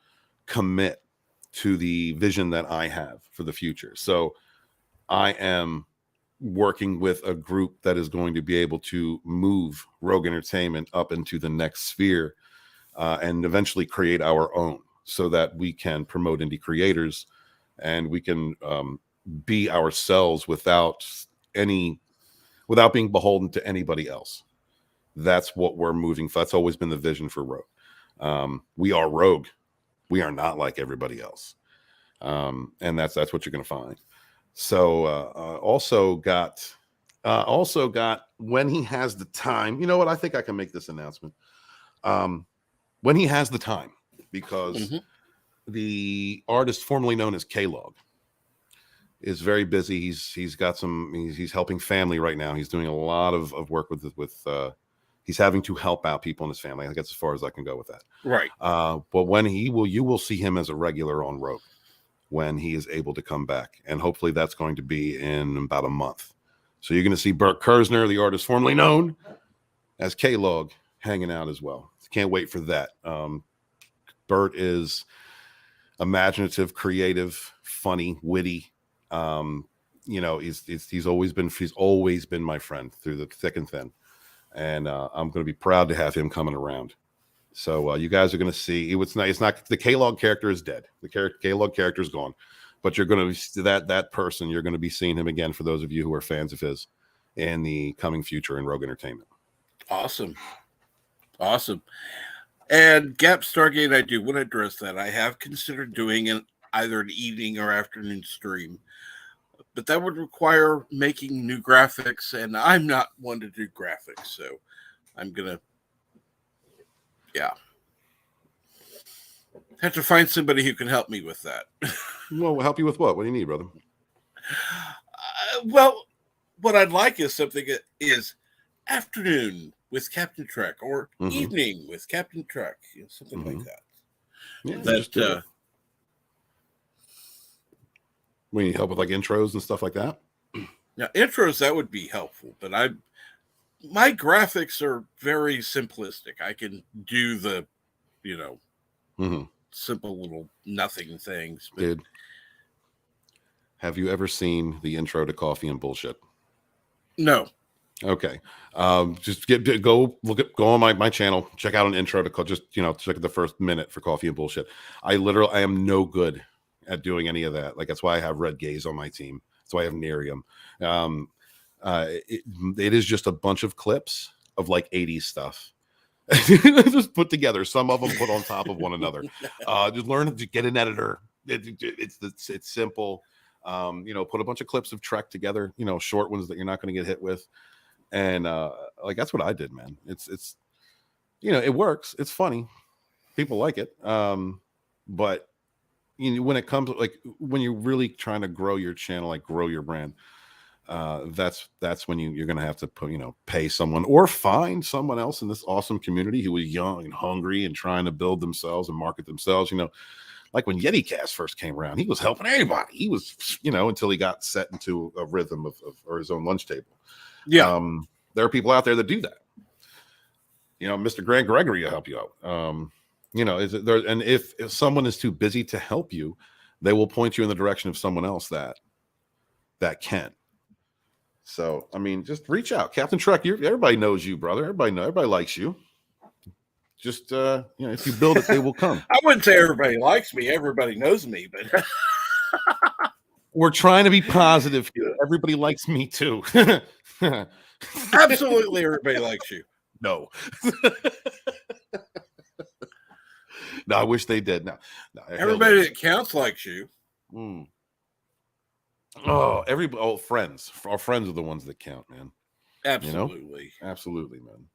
commit to the vision that I have for the future. So I am working with a group that is going to be able to move Rogue Entertainment up into the next sphere, and eventually create our own, so that we can promote indie creators and we can be ourselves without being beholden to anybody else. That's what we're moving for. That's always been the vision for Rogue. We are Rogue. We are not like everybody else. And that's what you're going to find. So also got when he has the time. You know what? I think I can make this announcement. When he has the time, because the artist formerly known as K-Log is very busy. He's helping family right now. He's doing a lot of work with he's having to help out people in his family. I think that's as far as I can go with that. Right. But when you will see him as a regular on Rogue when he is able to come back. And hopefully that's going to be in about a month. So you're going to see Bert Kersner, the artist formerly known as K-Log, hanging out as well. Can't wait for that. Bert is imaginative, creative, funny, witty. He's always been my friend through the thick and thin. And I'm going to be proud to have him coming around. So you guys are going to see. It's not the K-Log character is dead. The K-Log character is gone, but you're going to see that person. You're going to be seeing him again for those of you who are fans of his in the coming future in Rogue Entertainment. Awesome. And Gap Stargate, I do want to address that. I have considered doing either an evening or afternoon stream, but that would require making new graphics, and I'm not one to do graphics, so I'm gonna have to find somebody who can help me with that. Well, we'll help you with what? What do you need, brother? Well, what I'd like is something that is afternoon with Captain Trek, or evening with Captain Trek, something like that. Yeah, we need help with like intros and stuff like that. Now, intros, that would be helpful, but my graphics are very simplistic. I can do the, simple little nothing things. But... Dude, have you ever seen the intro to Coffee and Bullshit? No. Okay. Just go on my channel, check out an intro to check out the first minute for Coffee and Bullshit. I am no good at doing any of that. Like, that's why I have Red Gaze on my team. That's why I have Nerium. It is just a bunch of clips of like 80s stuff. Just put together, some of them put on top of one another. Just learn to get an editor. It's simple. Put a bunch of clips of Trek together, short ones that you're not going to get hit with. And that's what I did, man. It's it works. It's funny. People like it. But when it comes like when you're really trying to grow your channel, like grow your brand, that's when you're going to have to put, pay someone or find someone else in this awesome community who is young and hungry and trying to build themselves and market themselves. Like when YetiCast first came around, he was helping everybody. He was, until he got set into a rhythm of or his own lunch table. Yeah. There are people out there that do that. Mr. Grant Gregory will help you out. Is it there? And if someone is too busy to help you, they will point you in the direction of someone else that can. So, I mean, just reach out. Captain Trek, everybody knows you, brother. Everybody likes you. Just, if you build it, they will come. I wouldn't say everybody likes me. Everybody knows me, but we're trying to be positive here. Everybody likes me too. Absolutely, everybody likes you. No. No, I wish they did. No, everybody that counts likes you. Oh, friends. Our friends are the ones that count, man. Absolutely. Absolutely, man.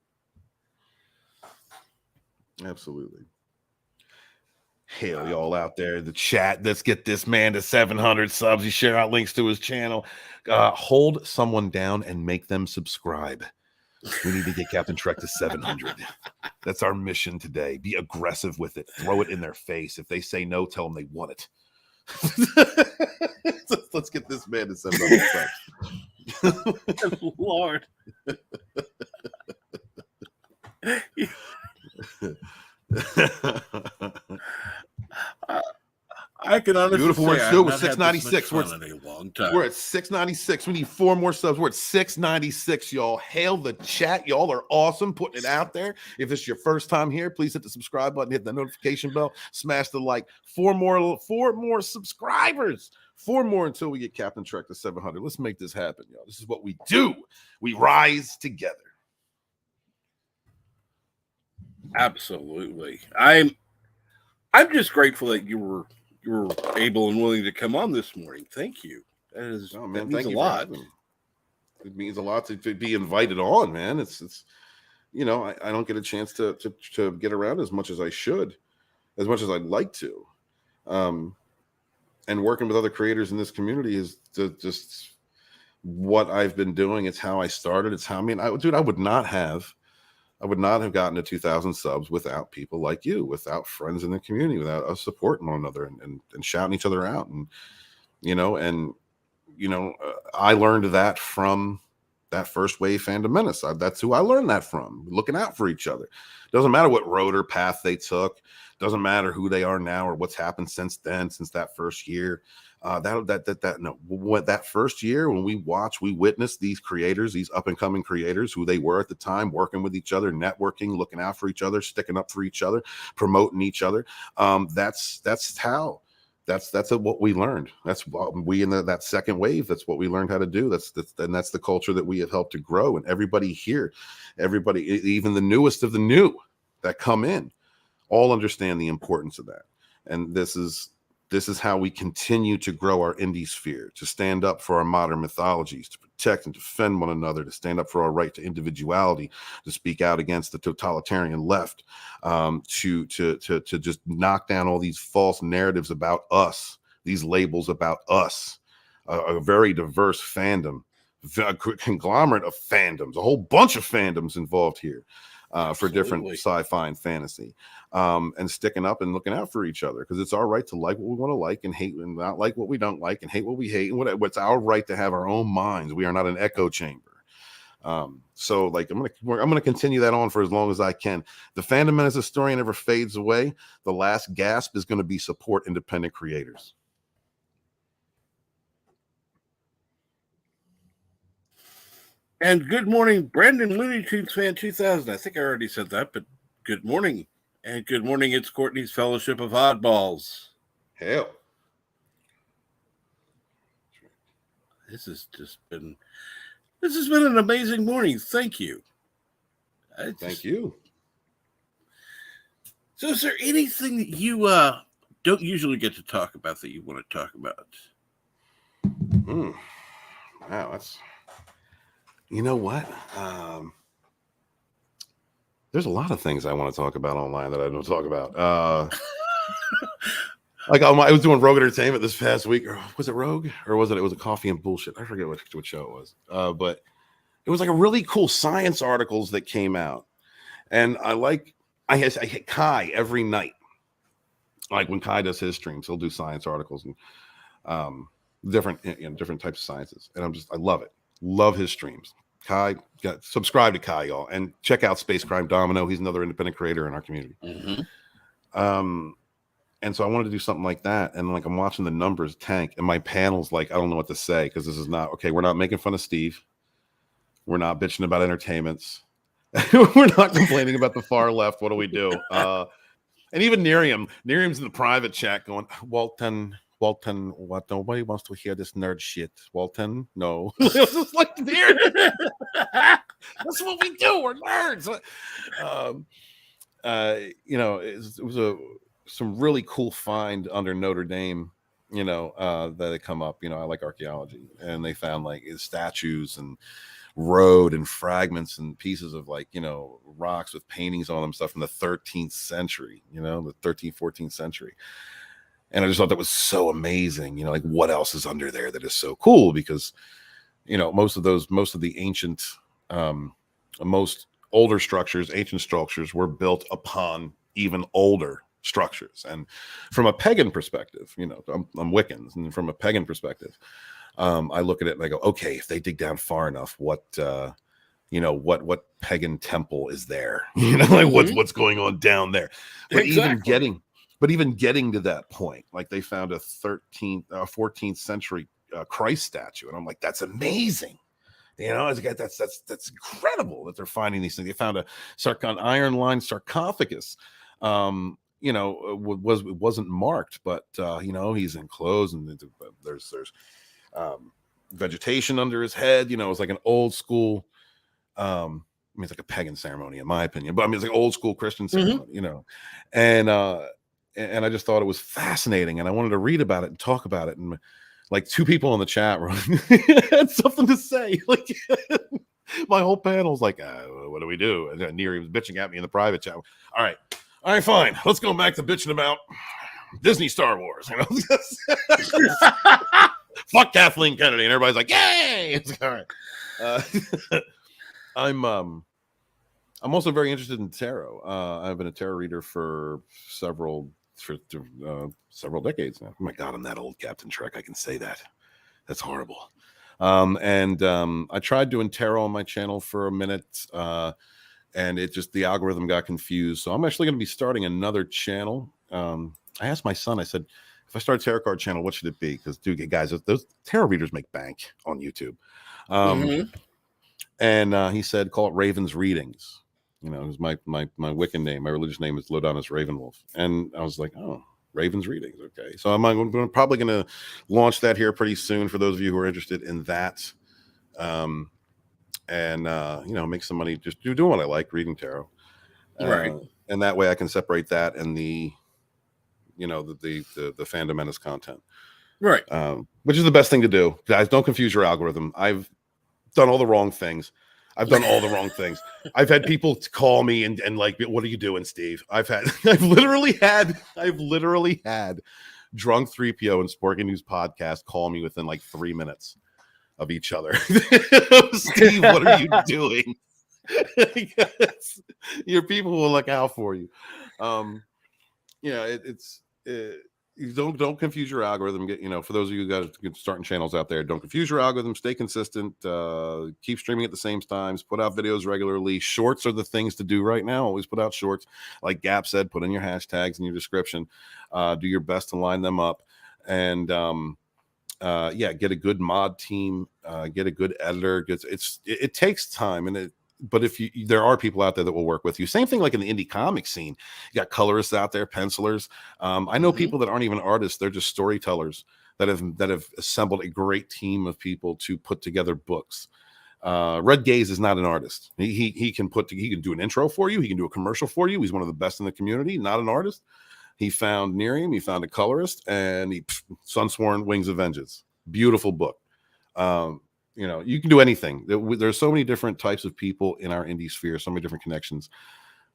Absolutely. Hell, y'all out there in the chat, let's get this man to 700 subs. You share out links to his channel. Hold someone down and make them subscribe. We need to get Captain Trek to 700. That's our mission today. Be aggressive with it. Throw it in their face. If they say no, tell them they want it. Let's get this man to 700 subs. Lord. I can honestly beautiful say work still with 696. We're at 696. We need 4 more subs. We're at 696, y'all. Hail the chat. Y'all are awesome. Putting it out there. If it's your first time here, please hit the subscribe button, hit the notification bell, smash the like. 4 more subscribers. 4 more until we get Captain Trek to 700. Let's make this happen, y'all. This is what we do. We rise together. Absolutely. I'm just grateful that you were able and willing to come on this morning. Thank you. That means a lot. It means a lot to be invited on, man. It's I don't get a chance to get around as much as I should, as much as I'd like to. And working with other creators in this community is just what I've been doing. It's how I started. It's how I would not have gotten to 2,000 subs without people like you, without friends in the community, without us supporting one another and shouting each other out. And, I learned that from that first wave Fandom Menace. That's who I learned that from, looking out for each other. Doesn't matter what road or path they took. Doesn't matter who they are now or what's happened since then, since that first year. That first year when we witnessed these creators, these up and coming creators, who they were at the time, working with each other, networking, looking out for each other, sticking up for each other, promoting each other. That's what we learned. That's what we in that second wave. That's what we learned how to do. That's the culture that we have helped to grow. And everybody here, even the newest of the new that come in, all understand the importance of that. And this is how we continue to grow our indie sphere, to stand up for our modern mythologies, to protect and defend one another, to stand up for our right to individuality, to speak out against the totalitarian left, to just knock down all these false narratives about us, these labels about us, a very diverse fandom, a conglomerate of fandoms, a whole bunch of fandoms involved here. For different sci-fi and fantasy, and sticking up and looking out for each other, because it's our right to like what we want to like and hate and not like what we don't like and hate what we hate, and what's our right to have our own minds. We are not an echo chamber. So like I'm gonna continue that on for as long as I can. The Fandom as a story never fades away. The last gasp is going to be support independent creators. And good morning, Brandon Looney Tunes Fan 2000. I think I already said that, but good morning. And good morning, it's Courtney's Fellowship of Oddballs. Hell. This has been an amazing morning. Thank you. Thank you. So is there anything that you don't usually get to talk about that you want to talk about? Wow, that's... You know what? There's a lot of things I want to talk about online that I don't talk about. Like I was doing Rogue Entertainment this past week, or was it Rogue, or was it? It was a Coffee and Bullshit. I forget what show it was, but it was like a really cool science articles that came out, and I hit Kai every night. Like when Kai does his streams, he'll do science articles and different types of sciences, and I love it. Love his streams. Kai, subscribe to Kai, y'all, and check out Space Crime Domino. He's another independent creator in our community. And so I wanted to do something like that, and like I'm watching the numbers tank, and my panel's like, I don't know what to say, because this is not okay. We're not making fun of Steve. We're not bitching about entertainments. We're not complaining about the far left. What do we do? And even Miriam's in the private chat going, Walton, what? Nobody wants to hear this nerd shit. Walton, no. It was just like, that's what we do. We're nerds. It was some really cool find under Notre Dame, that had come up. I like archaeology, and they found like statues and road and fragments and pieces of rocks with paintings on them, stuff from the 13th century, the 13th, 14th century. And I just thought that was so amazing, like what else is under there that is so cool, because most of the ancient most older structures, ancient structures, were built upon even older structures. And from a pagan perspective, I'm Wiccan, and from a pagan perspective, I look at it and I go, okay, if they dig down far enough, what pagan temple is there? What's going on down there? But Exactly. even getting to that point, like they found a 14th century Christ statue, and I'm like, that's amazing. That's incredible that they're finding these things. They found an iron line sarcophagus. It wasn't marked, but he's enclosed, and there's vegetation under his head. It's like an old school. It's like a pagan ceremony, in my opinion, but it's like old school Christian ceremony. And I just thought it was fascinating, and I wanted to read about it and talk about it, and like two people in the chat room had something to say. Like my whole panel's like, what do we do? And Neri was bitching at me in the private chat. All right, fine. Let's go back to bitching about Disney Star Wars. Fuck Kathleen Kennedy, and everybody's like, yay! It's all right. I'm also very interested in tarot. I've been a tarot reader for several decades now. Oh my God, I'm that old, Captain Trek. I can say that. That's horrible. I tried doing tarot on my channel for a minute, and the algorithm got confused. So I'm actually going to be starting another channel. I asked my son, I said, if I start a tarot card channel, what should it be? Because, dude, guys, those tarot readers make bank on YouTube. And he said, call it Raven's Readings. It was my Wiccan name. My religious name is Lodonis Ravenwolf. And I was like, oh, Raven's Readings. Okay. So I'm probably going to launch that here pretty soon for those of you who are interested in that. Make some money just doing what I like, reading tarot. Right. And that way I can separate that and the Fandom Menace content. Right. Which is the best thing to do. Guys, don't confuse your algorithm. I've done all the wrong things. I've I've had people call me and like, what are you doing, Steve? I've literally had Drunk 3PO and Sporky News podcast call me within like 3 minutes of each other. Steve, what are you doing? Your people will look out for you. You don't confuse your algorithm. For those of you who got starting channels out there, don't confuse your algorithm. Stay consistent. Keep streaming at the same times. Put out videos regularly. Shorts are the things to do right now. Always put out shorts. Like Gap said, put in your hashtags in your description. Do your best to line them up. And get a good mod team. Get a good editor. It takes time, but there are people out there that will work with you. Same thing like in the indie comic scene. You got colorists out there, pencilers. I know people that aren't even artists. They're just storytellers that have assembled a great team of people to put together books. Red Gaze is not an artist. He can do an intro for you. He can do a commercial for you. He's one of the best in the community, not an artist. He found Nerium. He found a colorist, and Sunsworn Wings of Vengeance. Beautiful book. You can do anything. There's so many different types of people in our indie sphere, so many different connections.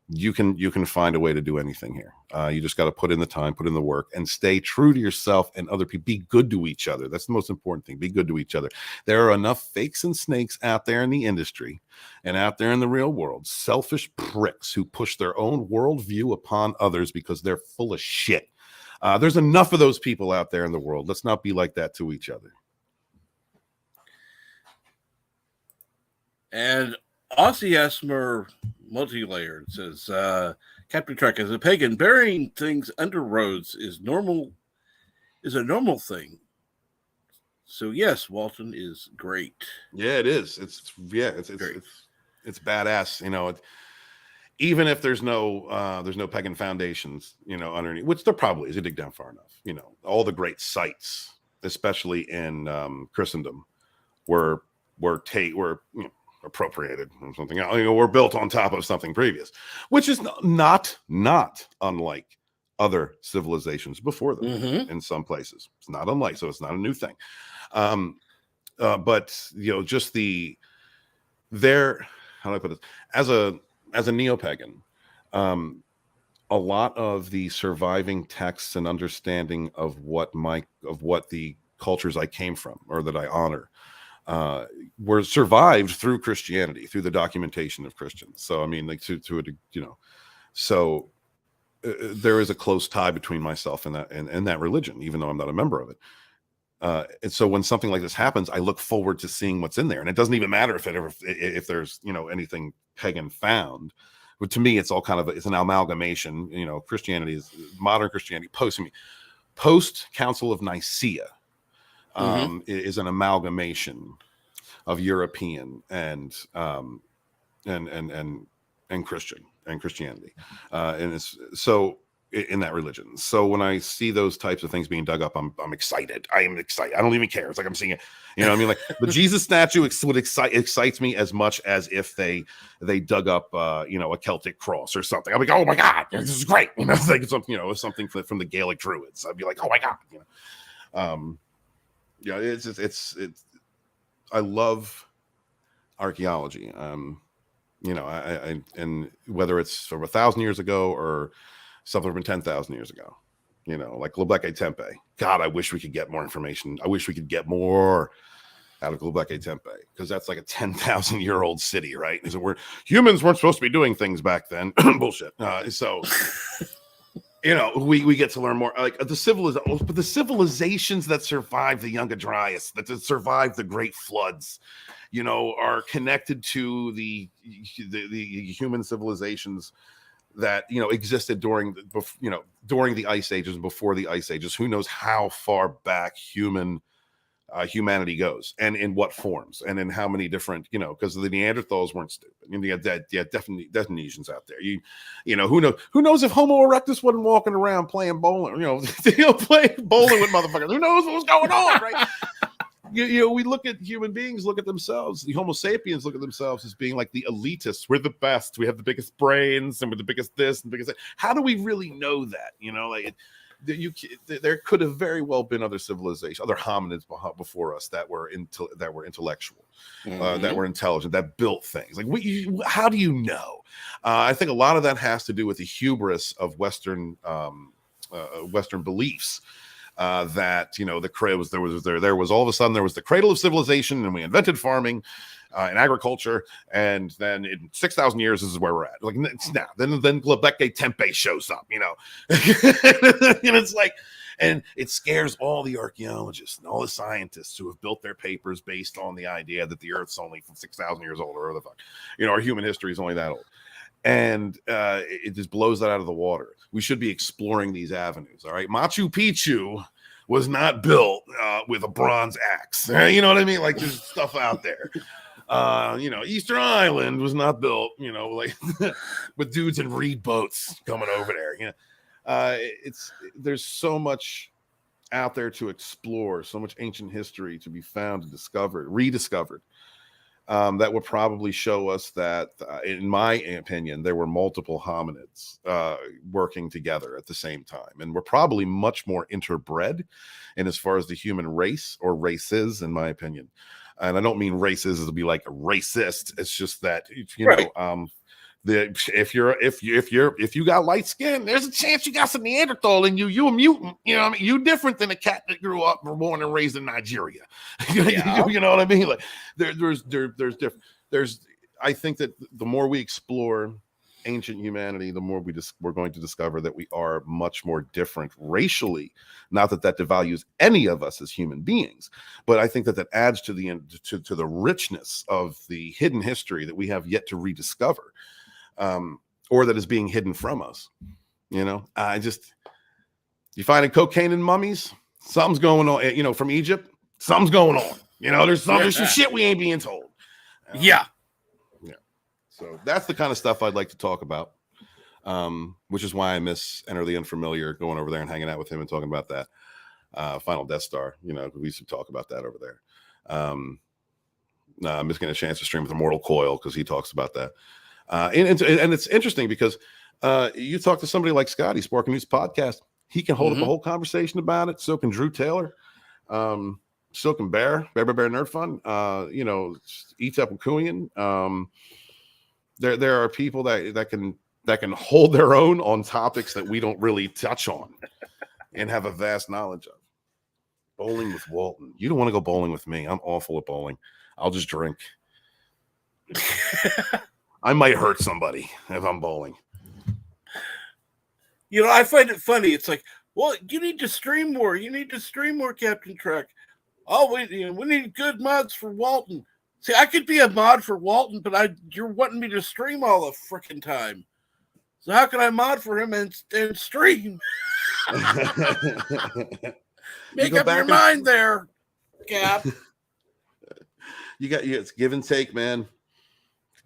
you can find a way to do anything here. You just got to put in the time, put in the work, and stay true to yourself and other people. Be good to each other. That's the most important thing. Be good to each other. There are enough fakes and snakes out there in the industry and out there in the real world, selfish pricks who push their own worldview upon others because they're full of shit. There's enough of those people out there in the world. Let's not be like that to each other. And Aussie Asmer Multi-Layered says, Captain Trek, as a pagan, burying things under roads is a normal thing. So yes, Walton is great. Yeah, it is. It's badass. You know, even if there's no pagan foundations, you know, underneath, which there probably is. You dig down far enough. You know, all the great sites, especially in Christendom, were appropriated from something else. You know, were built on top of something previous, which is not unlike other civilizations before them. In some places. It's not unlike, so it's not a new thing. But you know, just how do I put this? As a neo-pagan, a lot of the surviving texts and understanding of what the cultures I came from or that I honor were survived through Christianity, through the documentation of Christians. So I mean, like so there is a close tie between myself and that religion, even though I'm not a member of it. And so when something like this happens, I look forward to seeing what's in there, and it doesn't even matter if there's anything pagan found. But to me, it's all kind of it's an amalgamation. You know, Christianity is modern Christianity post Council of Nicaea. Is an amalgamation of European and Christianity, and it's so in that religion. So when I see those types of things being dug up, I'm excited. I am excited. I don't even care. It's like I'm seeing it. You know what I mean? Like the Jesus statue excites me as much as if they dug up a Celtic cross or something. I'll be like, oh my God, this is great. You know, like something from the Gaelic Druids. I'd be like, oh my God. You know. Yeah, it's I love archaeology. You know, I and whether it's from 1,000 years ago or something from 10,000 years ago, you know, like Göbekli Tepe. God, I wish we could get more information. I wish we could get more out of Göbekli Tepe, because that's like a 10,000-year-old city, right? So humans weren't supposed to be doing things back then. Bullshit. So. You know, we get to learn more, like the civilizations that survived the Younger Dryas, that survived the Great Floods, you know, are connected to the human civilizations that existed during the Ice Ages, before the Ice Ages. Who knows how far back humanity goes, and in what forms, and in how many different, because the Neanderthals weren't stupid. You had definitely Definesians out there. You know, who knows if Homo erectus wasn't walking around playing bowling, playing bowling with motherfuckers. Who knows what was going on, right? We look at human beings, look at themselves. The Homo sapiens look at themselves as being like the elitists. We're the best. We have the biggest brains, and we're the biggest this and the biggest that. How do we really know that? There could have very well been other civilizations, other hominids before us that were intellectual, that were intelligent, that built things. Like, how do you know? I think a lot of that has to do with the hubris of Western beliefs. That the cradle there was all of a sudden there was the cradle of civilization, and we invented farming and agriculture, and then in 6,000 years this is where we're at. Like, it's now then Göbekli Tepe shows up, and it's like, and it scares all the archaeologists and all the scientists who have built their papers based on the idea that the Earth's only 6,000 years old, or the fuck, our human history is only that old. And it just blows that out of the water. We should be exploring these avenues. All right. Machu Picchu was not built with a bronze axe. You know what I mean? Like, there's stuff out there. Easter Island was not built, like with dudes in reed boats coming over there. There's so much out there to explore, so much ancient history to be found and discovered, rediscovered. That would probably show us that, in my opinion, there were multiple hominids working together at the same time. And we're probably much more interbred in as far as the human race, or races, in my opinion. And I don't mean races as to be like a racist. It's just that, If you got light skin, there's a chance you got some Neanderthal in you. You a mutant. You know what I mean? You different than a cat that grew up, born and raised in Nigeria. Yeah. You know what I mean? Like there's different. I think that the more we explore ancient humanity, the more we're going to discover that we are much more different racially. Not that devalues any of us as human beings, but I think that adds to the richness of the hidden history that we have yet to rediscover, or that is being hidden from us. You know, you finding cocaine in mummies? Something's going on. You know, from Egypt, something's going on. You know, there's some shit we ain't being told. Yeah. So that's the kind of stuff I'd like to talk about, which is why I miss Enter the Unfamiliar, going over there and hanging out with him and talking about that Final Death Star. You know, we used to talk about that over there. I'm just getting a chance to stream with Immortal Coil because he talks about that. And it's interesting because you talk to somebody like Scotty, Sparking News Podcast, he can hold up a whole conversation about it. So can Drew Taylor. So can Bear Nerd Fun. You know, Etep Kuyan. There are people that can hold their own on topics that we don't really touch on and have a vast knowledge of. Bowling with Walton. You don't want to go bowling with me. I'm awful at bowling. I'll just drink. I might hurt somebody if I'm bowling. You know, I find it funny. It's like, well, you need to stream more. You need to stream more, Captain Trek. Oh, we need good mods for Walton. See, I could be a mod for Walton, but you're wanting me to stream all the freaking time. So how can I mod for him and stream? Make up your mind there, Cap. It's give and take, man.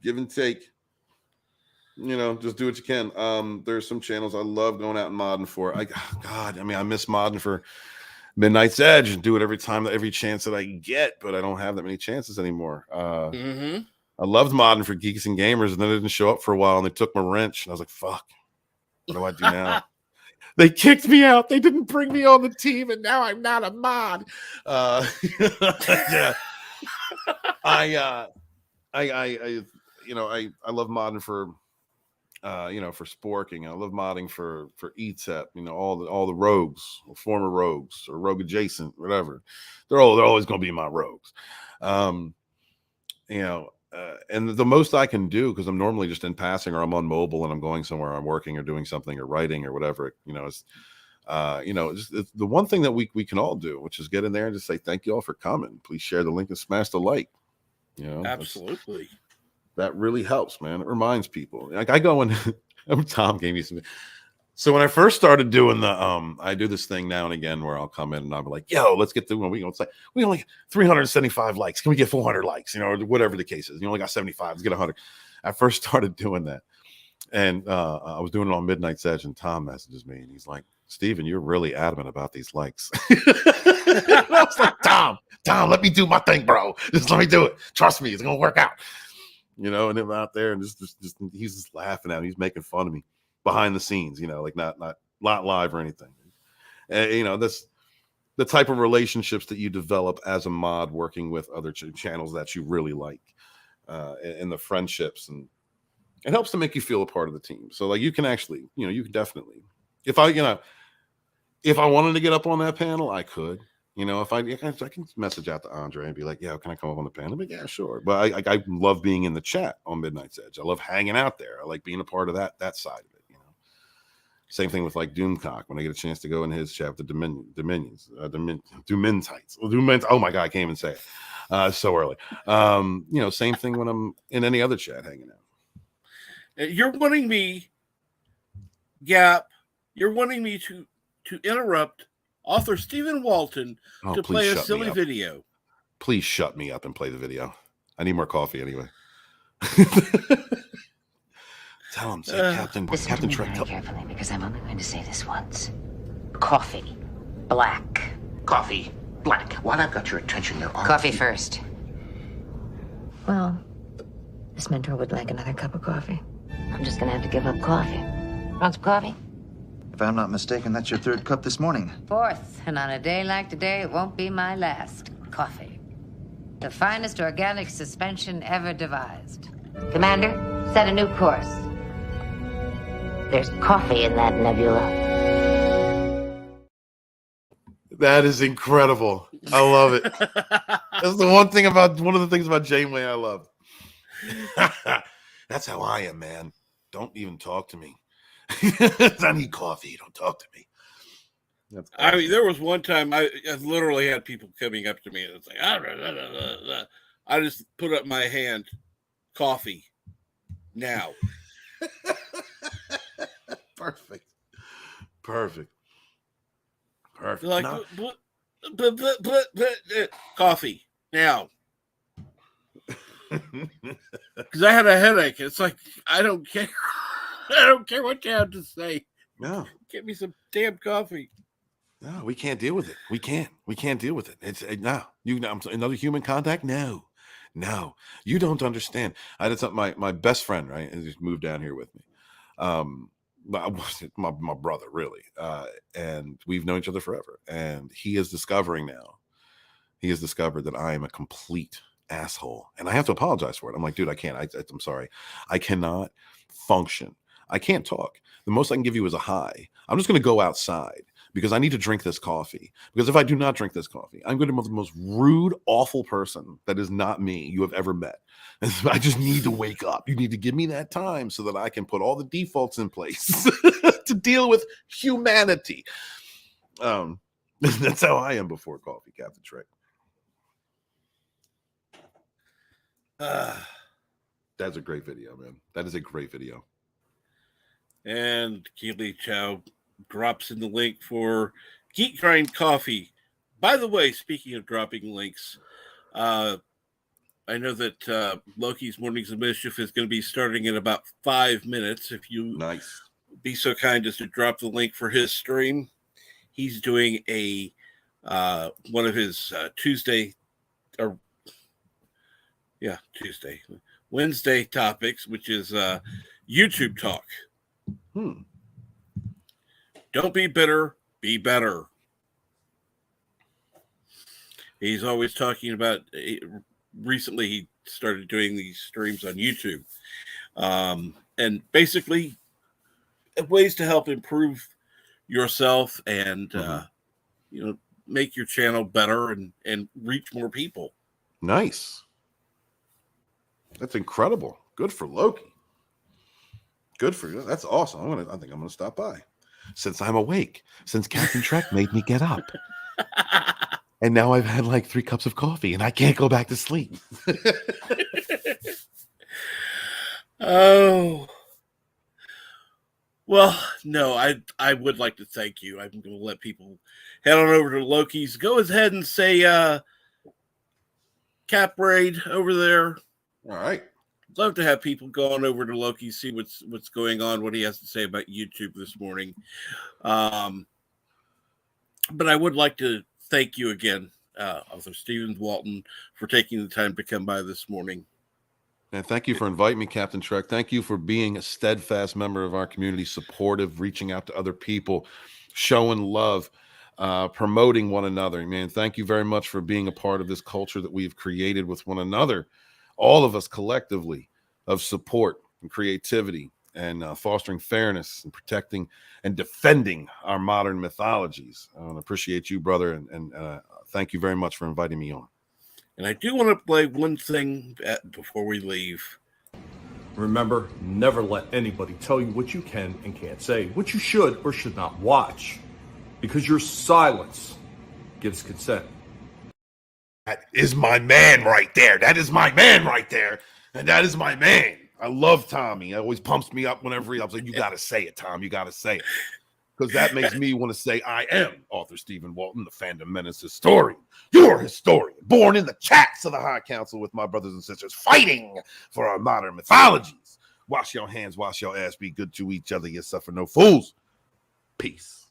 Give and take. You know, just do what you can. There's some channels I love going out and modding for. I miss modding for Midnight's Edge and do it every chance that I get, but I don't have that many chances anymore. I loved modding for Geeks and Gamers, and then it didn't show up for a while, and they took my wrench, and I was like, fuck, what do I do now? They kicked me out. They didn't bring me on the team, and now I'm not a mod. Yeah. I love modding for for Sporking. I love modding for ETEP, all the rogues, or former rogues, or rogue adjacent, whatever. They're always going to be my rogues. And the most I can do, because I'm normally just in passing, or I'm on mobile and I'm going somewhere, I'm working or doing something or writing or whatever, it's the one thing that we can all do, which is get in there and just say, thank you all for coming. Please share the link and smash the like. Absolutely. That really helps, man. It reminds people. Like I go and Tom gave me some. So when I first started doing I do this thing now and again where I'll come in and I'll be like, yo, let's get through one. It's like, we only 375 likes. Can we get 400 likes? Or whatever the case is. You only got 75. Let's get 100. I first started doing that. And I was doing it on Midnight's Edge, and Tom messages me and he's like, Steven, you're really adamant about these likes. I was like, Tom, let me do my thing, bro. Just let me do it. Trust me, it's gonna work out. And him out there and just he's just laughing at me. He's making fun of me behind the scenes, like not live or anything. And that's the type of relationships that you develop as a mod working with other channels that you really like, and the friendships, and it helps to make you feel a part of the team. So like you can actually, you can definitely, if I wanted to get up on that panel, I could. If I can message out to Andre and be like, yeah, can I come up on the panel? But yeah, sure. But I love being in the chat on Midnight's Edge. I love hanging out there. I like being a part of that side of it. Same thing with like Doomcock, when I get a chance to go in his chat with the Dominions, Doomentites. Oh my God, I can't even say it. So early. Same thing when I'm in any other chat hanging out. You're wanting me, Gap, to interrupt author Stephen Walton to play a silly video. Please shut me up and play the video. I need more coffee anyway. Tell him, say Captain Trek. Very carefully, because I'm only going to say this once. Coffee, black. Coffee, black. While I've got your attention, there are... Coffee first. Well, this mentor would like another cup of coffee. I'm just going to have to give up coffee. Want some coffee? If I'm not mistaken, that's your third cup this morning. Fourth, and on a day like today, it won't be my last. Coffee. The finest organic suspension ever devised. Commander, set a new course. There's coffee in that nebula. That is incredible. I love it. That's one of the things about Janeway I love. That's how I am, man. Don't even talk to me. I need coffee. Don't talk to me. That's awesome. I mean, there was one time I literally had people coming up to me and it's like, I just put up my hand, coffee, now. Perfect. Like, No. coffee, now. Because I had a headache. It's like, I don't care. I don't care what you have to say. No. Get me some damn coffee. No, we can't deal with it. We can't deal with it. It's no. Another human contact? No. You don't understand. I had something. My best friend, right, and just moved down here with me. My brother, really, and we've known each other forever. And he is discovering now. He has discovered that I am a complete asshole, and I have to apologize for it. I'm like, dude, I can't. I'm sorry. I cannot function. I can't talk. The most I can give you is a hi. I'm just going to go outside because I need to drink this coffee. Because if I do not drink this coffee, I'm going to be the most rude, awful person that is not me you have ever met. And so I just need to wake up. You need to give me that time so that I can put all the defaults in place to deal with humanity. That's how I am before coffee, Captain Trek. That's a great video, man. That is a great video. And Keely Chow drops in the link for Geek Grind Coffee. By the way, speaking of dropping links, I know that Loki's Mornings of Mischief is going to be starting in about 5 minutes. If you be so kind as to drop the link for his stream, he's doing a one of his Wednesday topics, which is YouTube talk. Don't be bitter, be better. He's always talking about. Recently, he started doing these streams on YouTube, and basically ways to help improve yourself and make your channel better and reach more people. Nice. That's incredible. Good for Loki. Good for you. That's awesome. I think I'm gonna stop by. Since I'm awake. Since Captain Trek made me get up. And now I've had like 3 cups of coffee and I can't go back to sleep. Oh. Well, no, I would like to thank you. I'm going to let people head on over to Loki's. Go ahead and say Cap Raid over there. All right. Love to have people go on over to Loki, see what's going on, what he has to say about YouTube this morning. But I would like to thank you again, Author Stephen Walton, for taking the time to come by this morning. And thank you for inviting me, Captain Trek. Thank you for being a steadfast member of our community, supportive, reaching out to other people, showing love, promoting one another. Man, thank you very much for being a part of this culture that we've created with one another, all of us collectively, of support and creativity and fostering fairness and protecting and defending our modern mythologies. I appreciate you, brother, and thank you very much for inviting me on. And I do want to play one thing before we leave. Remember, never let anybody tell you what you can and can't say, what you should or should not watch, because your silence gives consent. That is my man right there. That is my man right there. And that is my man. I love Tommy. He always pumps me up whenever I was like, you got to say it, Tom. You got to say it. Because that makes me want to say I am author Stephen Walton, the Fandom Menace historian. You're a historian, born in the chats of the High Council with my brothers and sisters, fighting for our modern mythologies. Wash your hands, wash your ass, be good to each other. You suffer no fools. Peace.